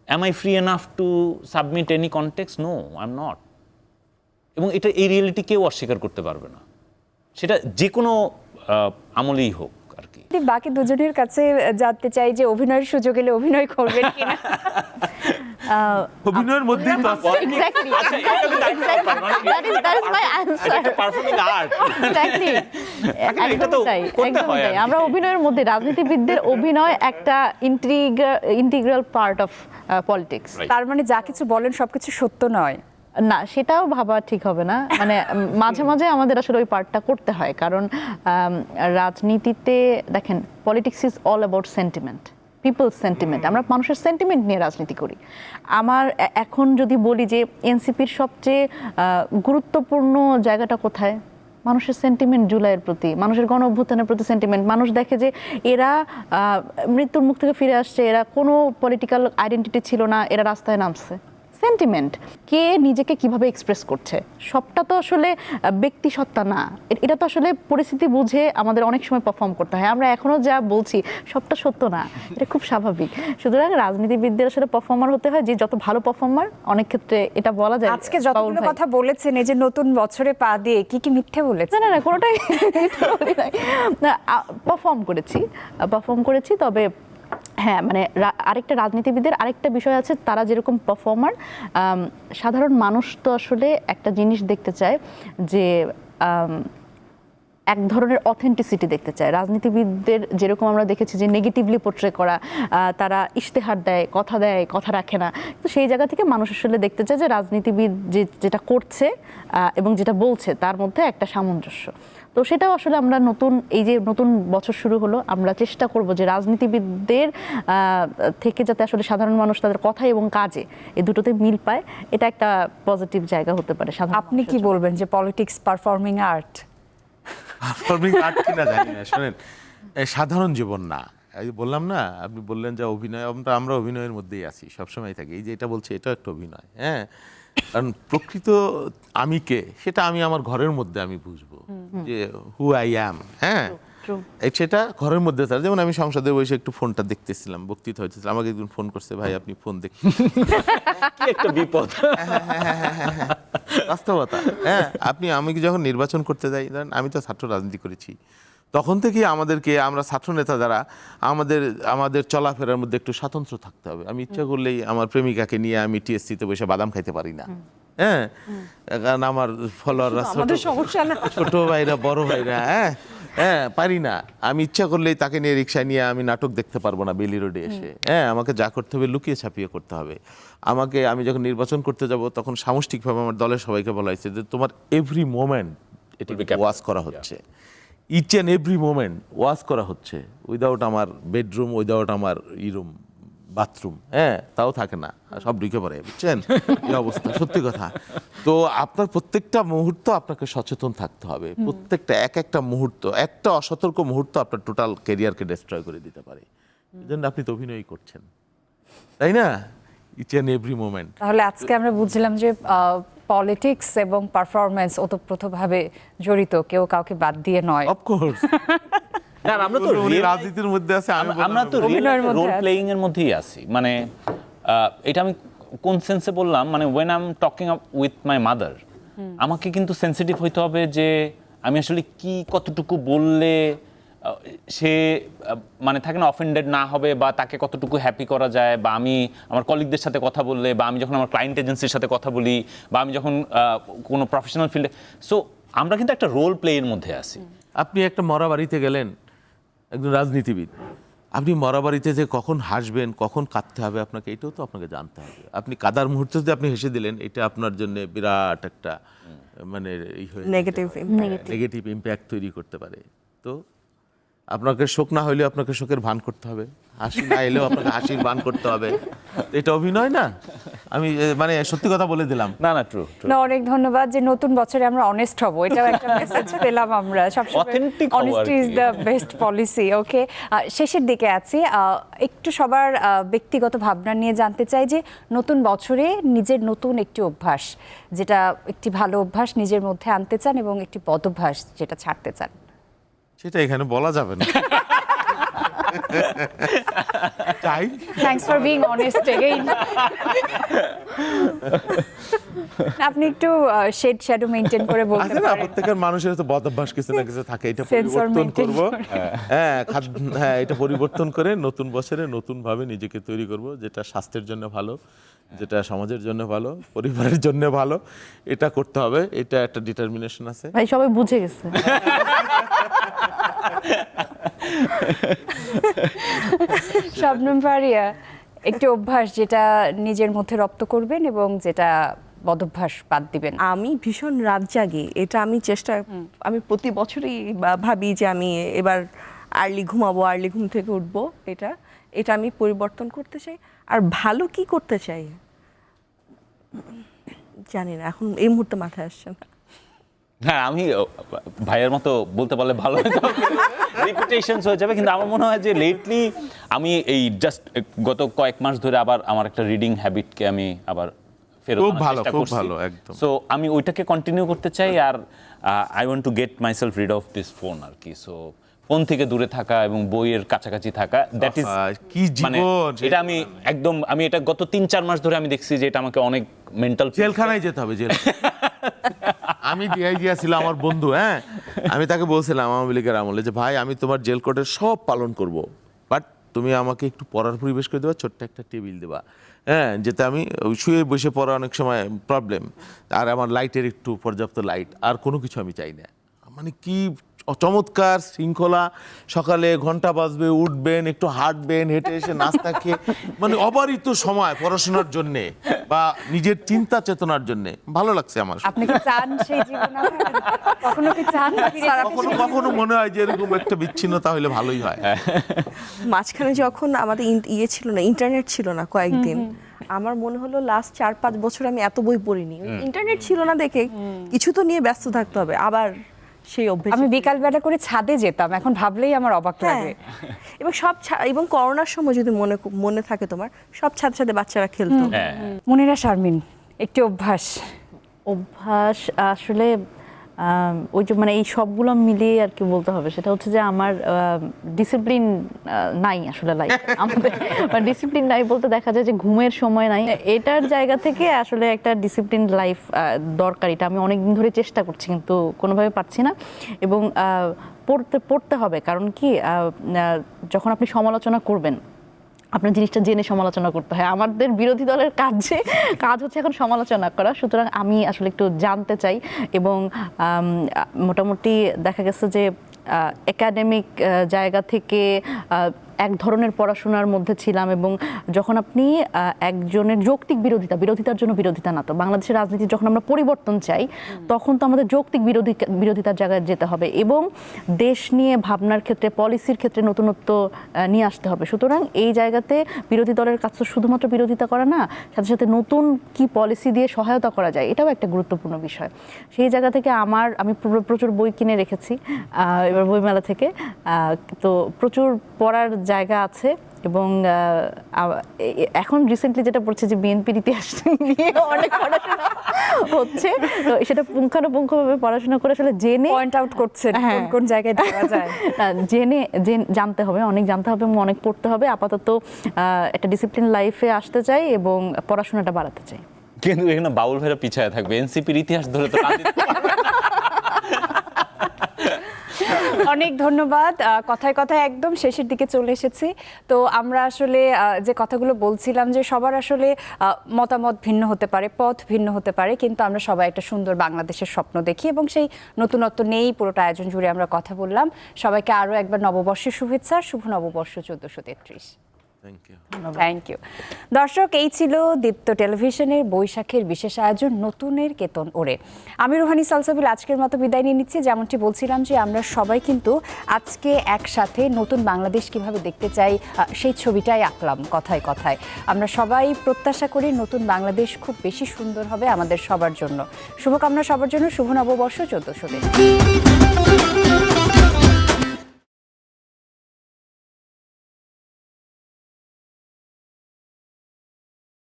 am I free enough to submit any context? No, I am not. এবং এটা, এই রিয়েলিটি কেউ অস্বীকার করতে পারবে না, সেটা যে কোনো আমলেই হোক আর কি। বাকি দুজনের কাছে জানতে চাই যে অভিনয়ের সুযোগ এলে অভিনয় করবেন কিনা। অভিনয়ের মধ্যেই তো আছে। Exactly. আচ্ছা, এটা কিন্তু That is my answer. এটা একটা পারফর্মিং আর্ট। Exactly. এটা তো একদমই তাই, করতে একদমই হয় আর তাই। কি। আমরা অভিনয়ের মধ্যে, রাজনীতিবিদদের অভিনয় একটা integral part of politics. Right. তার মানে যা কিছু বলেন সবকিছু সত্য নয়। না, সেটাও ভাবা ঠিক হবে না। মানে মাঝে মাঝে আমাদের আসলে ওই পার্টটা করতে হয়, কারণ রাজনীতিতে দেখেন, politics is all about sentiment, people's sentiment. আমরা মানুষের সেন্টিমেন্ট নিয়ে রাজনীতি করি। আমার এখন যদি বলি যে এনসিপির সবচেয়ে গুরুত্বপূর্ণ জায়গাটা কোথায়, মানুষের সেন্টিমেন্ট, জুলাইয়ের প্রতি, মানুষের গণ অভ্যুত্থানের প্রতি সেন্টিমেন্ট। মানুষ দেখে যে এরা মৃত্যুর মুখ থেকে ফিরে আসছে, এরা কোনো পলিটিক্যাল আইডেন্টিটি ছিল না, এরা রাস্তায় নামছে। সেন্টিমেন্ট, কে নিজেকে কিভাবে এক্সপ্রেস করছে, সবটা তো আসলে ব্যক্তি সত্তা না। এটা তো আসলে পরিস্থিতি বুঝে আমাদের অনেক সময় পারফর্ম করতে হয়। আমরা এখনো যা বলছি সবটা সত্য না, এটা খুব স্বাভাবিক। সুতরাং রাজনীতিবিদদের আসলে পারফর্মার হতে হয়, যে যত ভালো পারফর্মার অনেক ক্ষেত্রে এটা বলা যায়। আজকে যতগুলো কথা বলেছেন, এই যে নতুন বছরে পা দিয়ে কি কি মিথ্যে বলেছেন? না, কোনোটাই পারফর্ম করেছি। তবে হ্যাঁ, মানে আরেকটা রাজনীতিবিদের আরেকটা বিষয় আছে, তারা যেরকম পারফর্মার, সাধারণ মানুষ তো আসলে একটা জিনিস দেখতে চায় যে এক ধরনের অথেন্টিসিটি দেখতে চায়। রাজনীতিবিদদের যেরকম আমরা দেখেছি যে নেগেটিভলি পোট্রে করা, তারা ইশতেহার দেয়, কথা রাখে না। তো সেই জায়গা থেকে মানুষ আসলে দেখতে চায় যে রাজনীতিবিদ যেটা করছে এবং যেটা বলছে তার মধ্যে একটা সামঞ্জস্য। তো সেটাও আসলে আমরা এই যে নতুন বছর শুরু হলো, আমরা চেষ্টা করব যে রাজনীতিবিদদের থেকে যাতে আসলে সাধারণ মানুষ তাদের কথা এবং কাজে এই দুটোতে মিল পায়, এটা একটা পজিটিভ জায়গা হতে পারে। আপনি কি বলবেন যে politics performing art? Performing art কিনা জানি না, শোনেন, সাধারণ জীবন না। এই বললাম না, আপনি বললেন যে অভিনয়, আমরা অভিনয়ের মধ্যেই আছি, সবসময় থাকি। এই যে এটা বলছে, এটা একটা অভিনয়। হ্যাঁ, কারণ প্রকৃত আমি কে, সেটা আমি আমার ঘরের মধ্যে আমি বুঝবো যে হু আই অ্যাম। হ্যাঁ, সেটা ঘরের মধ্যে। তার যেমন আমি সংসদে বসে একটু ফোনটা দেখতেছিলাম, বক্তৃতা হইতেছিল, আমাকে একজন ফোন করছে, ভাই আপনি ফোন দেখছেন? কি একটা বিপদ। বাস্তবতা। হ্যাঁ, আমি যখন নির্বাচন করতে যাই, ধরেন আমি তো ছাত্র রাজনীতি করেছি, তখন থেকে আমরা ছাত্র নেতা যারা, আমাদের চলাফেরার মধ্যে একটু স্বাতন্ত্র্য থাকতে হবে। আমি ইচ্ছা করলেই আমার প্রেমিকাকে নিয়ে আমি টিএসসিতে বসে বাদাম খাইতে পারি না। হ্যাঁ, কারণ আমার ফলোয়াররা ছোট ভাইরা, বড় ভাইরা, পারি না। আমি ইচ্ছা করলেই তাকে নিয়ে রিক্সায় নিয়ে আমি নাটক দেখতে পারবো না বেলি রোডে এসে। হ্যাঁ, আমাকে যা করতে হবে লুকিয়ে ছাপিয়ে করতে হবে। আমি যখন নির্বাচন করতে যাব, তখন সামষ্টিকভাবে আমার দলের সবাইকে বলা হয়েছে যে তোমার এভরি মোমেন্ট এটা ওয়াচ করা হচ্ছে, each and every moment watch করা হচ্ছে। উইদাউট আমার বেডরুম, উইদাউট আমার রুম, বাথরুম, তাও থাকে না, সব ঢুকে পড়ে, বুঝছেন এই অবস্থা। সত্যি কথা। তো আপনার প্রত্যেকটা মুহূর্ত আপনাকে সচেতন থাকতে হবে। প্রত্যেকটা একটা মুহূর্ত, একটা অসতর্ক মুহূর্ত আপনার টোটাল ক্যারিয়ারকে ডিস্ট্রয় করে দিতে পারে। এই জন্য আপনি তো অভিনয় করছেন, তাই না? Each and every moment. তাহলে আজকে আমরা বুঝলাম যে পলিটিক্স এবং পারফরমেন্স ওতপ্রোতভাবে জড়িত, কেউ কাউকে বাদ দিয়ে নয়। অফকোর্স। আমরা তো রাজনীতির মধ্যে আছে, আমরা তো রোল প্লেয়িং এর মধ্যেই আছি। মানে এটা আমি কোন সেন্সে বললাম, মানে when I am talking up with my mother, আমাকে কিন্তু সেন্সিটিভ হইতে হবে যে আমি আসলে কতটুকু বললে সে মানে থাকে না অফেন্ডেড না হবে, বা তাকে কতটুকু হ্যাপি করা যায়, বা আমি আমার কলিগদের সাথে কথা বললে, বা আমি যখন আমার ক্লায়েন্ট এজেন্সির সাথে কথা বলি, বা আমি যখন কোনো প্রফেশনাল ফিল্ডে, সো আমরা কিন্তু একটা রোল প্লে এর মধ্যে আছি। আপনি একটা মরা বাড়িতে গেলেন, একজন রাজনীতিবিদ, আপনি মরা বাড়িতে যে কখন হাসবেন, কখন কাঁদতে হবে আপনাকে, এটাও তো আপনাকে জানতে হবে। আপনি কাদার মুহূর্তে যদি আপনি হেসে দিলেন, এটা আপনার জন্য বিরাট একটা মানে নেগেটিভ ইম্প্যাক্ট তৈরি করতে পারে। তো আপনাকে শোক না হইলেও আপনাকে শোকের ভান করতে হবে, হাসি না এলেও আপনাকে হাসির ভান করতে হবে। এটা অভিনয় না, আমি মানে সত্যি কথা বলে দিলাম। না না, ট্রু। না, অনেক ধন্যবাদ যে নতুন বছরে আমরা অনেস্ট হব, এটাও একটা মেসেজ পেলাম আমরা সবসময়। Authentic হবো অনেস্টি ইজ আর কি। The best policy. ওকে, শেষের দিকে আছি, একটু সবার ব্যক্তিগত ভাবনা নিয়ে জানতে চাই যে নতুন বছরে নিজের নতুন একটি অভ্যাস, যেটা একটি ভালো অভ্যাস নিজের মধ্যে আনতে চান এবং একটি বদ অভ্যাস যেটা ছাড়তে চান। সেটা এখানে বলা যাবে না। তাই thanks for being honest again. আপনি একটু শেড শ্যাডো মেইনটেইন করে বলতে আছে না, পারেন। প্রত্যেকের মানুষের তো বদভ্যাস কিছু না কিছু থাকে, এটা Sensor পরিবর্তন maintain করব। হ্যাঁ, এটা পরিবর্তন করে নতুন বছরে নতুন ভাবে নিজেকে তৈরি করব, যেটা স্বাস্থ্যের জন্য ভালো, যেটা সমাজের জন্য ভালো, পরিবারের জন্য ভালো, এটা করতে হবে। এটা একটা ডিটারমিনেশন আছে। ভাই সবাই বুঝে গেছে। শবনম ফারিয়া, একটি অভ্যাস যেটা নিজের মধ্যে রপ্ত করবেন এবং যেটা বদভ্যাস বাদ দিবেন। আমি ভীষণ রাত জাগি, এটা আমি প্রতি বছরই ভাবি যে আমি এবার আর্লি ঘুমাবো, আর্লি ঘুম থেকে উঠবো। এটা আমি পরিবর্তন করতে চাই। আর ভালো কি করতে চাই জানি না, এখন এই মুহূর্তে মাথায় আসছে না। হ্যাঁ, আমি ভাইয়ের মতো বলতে পারলে ভালো হতো, রিপিটেশনস হয়ে যাবে। কিন্তু আমার মনে হয় যে লেটলি আমি এই জাস্ট গত কয়েক মাস ধরে আবার আমার একটা রিডিং হ্যাবিটকে আমি আবার ফেরত খুব আনার ভালো, চেষ্টা খুব করছি। ভালো, একদম। সো আমি ওইটাকে কন্টিনিউ করতে চাই। আর I want to get myself rid of this phone আর কি। সো ফোন থেকে দূরে থাকা এবং বইয়ের কাছাকাছি থাকা, দ্যাট ইজ কি মানে জীবন! এটা আমি এটা গত 3-4 মাস ধরে আমি দেখছি যে এটা আমাকে অনেক মেন্টাল জেলখানায় যেতে হবে, জেল। আমি ডিআইজি ছিলাম, আমার বন্ধু, হ্যাঁ, আমি তাকে বলছিলাম আওয়ামী লীগের আমলে যে ভাই, আমি তোমার জেল কোডের সব পালন করব, বাট তুমি আমাকে একটু পড়ার পরিবেশ করে দেবা, ছোট্ট একটা টেবিল দেবা, হ্যাঁ, যেতে আমি শুয়ে বসে পড়া অনেক সময় প্রবলেম, আর আমার লাইটের একটু পর্যাপ্ত লাইট, আর কোনো কিছু আমি চাই না। মানে কি চমৎকার শৃঙ্খলা, সকালে ঘন্টা বাজবে, উঠবেন, একটু হাঁটবেন, হেঁটে এসে নাস্তা খেয়ে, মানে অবারিত সময় পড়াশোনার জন্যে বা নিজের চিন্তা চেতনার জন্যে। ভালো লাগছে আমার। আপনি কি চান সেই জীবন আবার? কখনো কি চান ফিরে যেতে? কখনো কখনো মনে হয় যে এরকম একটা বিচ্ছিন্নতা হলে ভালোই হয়। মাঝখানে যখন আমাদের ছিল না, ইন্টারনেট ছিল না কয়েকদিন, আমার মনে হলো লাস্ট 4-5 বছর আমি এত বই পড়িনি। ইন্টারনেট ছিল না দেখে কিছু তো নিয়ে ব্যস্ত থাকতে হবে, আবার সেই অভ্যাস। আমি বিকাল বেলা করে ছাদে যেতাম, এখন ভাবলেই আমার অবাক লাগে। এবং এবং করোনার সময় যদি মনে থাকে তোমার, সব ছাদে বাচ্চারা খেলতো। মুনিরা শারমিন, একটি অভ্যাস। অভ্যাস আসলে ওই যে মানে এই সবগুলো মিলিয়ে আর কি বলতে হবে, সেটা হচ্ছে যে আমার ডিসিপ্লিন নাই আসলে লাইফ। আমাদের ডিসিপ্লিন নাই বলতে দেখা যায় যে ঘুমের সময় নাই। এটার জায়গা থেকে আসলে একটা ডিসিপ্লিন লাইফ দরকার। এটা আমি অনেকদিন ধরে চেষ্টা করছি, কিন্তু কোনোভাবে পারছি না। এবং পড়তে হবে, কারণ কি যখন আপনি সমালোচনা করবেন, আপনার জিনিসটা জেনে সমালোচনা করতে হয়। আমাদের বিরোধী দলের কাজ হচ্ছে এখন সমালোচনা করা। সুতরাং আমি আসলে একটু জানতে চাই, এবং মোটামুটি দেখা গেছে যে একাডেমিক জায়গা থেকে এক ধরনের পড়াশোনার মধ্যে ছিলাম, এবং যখন আপনি একজনের যৌক্তিক বিরোধিতার জন্য বিরোধিতা না, তো বাংলাদেশের রাজনীতি যখন আমরা পরিবর্তন চাই, তখন তো আমাদের যৌক্তিক বিরোধিতার জায়গায় যেতে হবে, এবং দেশ নিয়ে ভাবনার ক্ষেত্রে, পলিসির ক্ষেত্রে নতুনত্ব নিয়ে আসতে হবে। সুতরাং এই জায়গাতে বিরোধী দলের কাছে শুধুমাত্র বিরোধিতা করা না, সাথে সাথে নতুন কি পলিসি দিয়ে সহায়তা করা যায়, এটাও একটা গুরুত্বপূর্ণ বিষয়। সেই জায়গা থেকে আমি প্রচুর বই কিনে রেখেছি এবার বইমেলা থেকে, তো প্রচুর পড়ার জায়গা আছে। এবং এখন রিসেন্টলি যেটা পড়ছে যে বিএনপির ইতিহাস নিয়ে অনেক পড়াশোনা হচ্ছে, তো সেটা পুঙ্খানুপুঙ্খভাবে পড়াশোনা করে আসলে জেনে পয়েন্ট আউট করছেন কোন জেনে যায়, জানতে হবে, অনেক জানতে হবে এবং অনেক পড়তে হবে। আপাতত একটা ডিসিপ্লিন লাইফে আসতে চাই এবং পড়াশোনাটা বাড়াতে চাই। কিন্তু এখানে বাউল ভাইরা পিছায় থাকবে, এনসিপির ইতিহাস ধরে তো অনেক ধন্যবাদ। কথায় কথায় একদম শেষের দিকে চলে এসেছি। তো আমরা আসলে যে কথাগুলো বলছিলাম যে সবার আসলে মতামত ভিন্ন হতে পারে, পথ ভিন্ন হতে পারে, কিন্তু আমরা সবাই একটা সুন্দর বাংলাদেশের স্বপ্ন দেখি এবং সেই নতুনত্ব নেই পুরোটা আয়োজন জুড়ে আমরা কথা বললাম। সবাইকে আরও একবার নববর্ষের শুভেচ্ছা, শুভ নববর্ষ 1433। Thank you. Thank you. দর্শক, এই ছিল দীপ্ত টেলিভিশনের বৈশাখের বিশেষ আয়োজন নতুনের কেতন ওড়ে। আমি রুহানি সালসাবিল আজকের মতো বিদায় নিয়ে নিচ্ছি। যেমনটি বলছিলাম যে আমরা সবাই কিন্তু আজকে একসাথে নতুন বাংলাদেশ কিভাবে দেখতে চাই সেই ছবিটাই আঁকলাম কথায় কথায়। আমরা সবাই প্রত্যাশা করি নতুন বাংলাদেশ খুব বেশি সুন্দর হবে আমাদের সবার জন্য। শুভকামনা সবার জন্য। শুভ নববর্ষ 1433।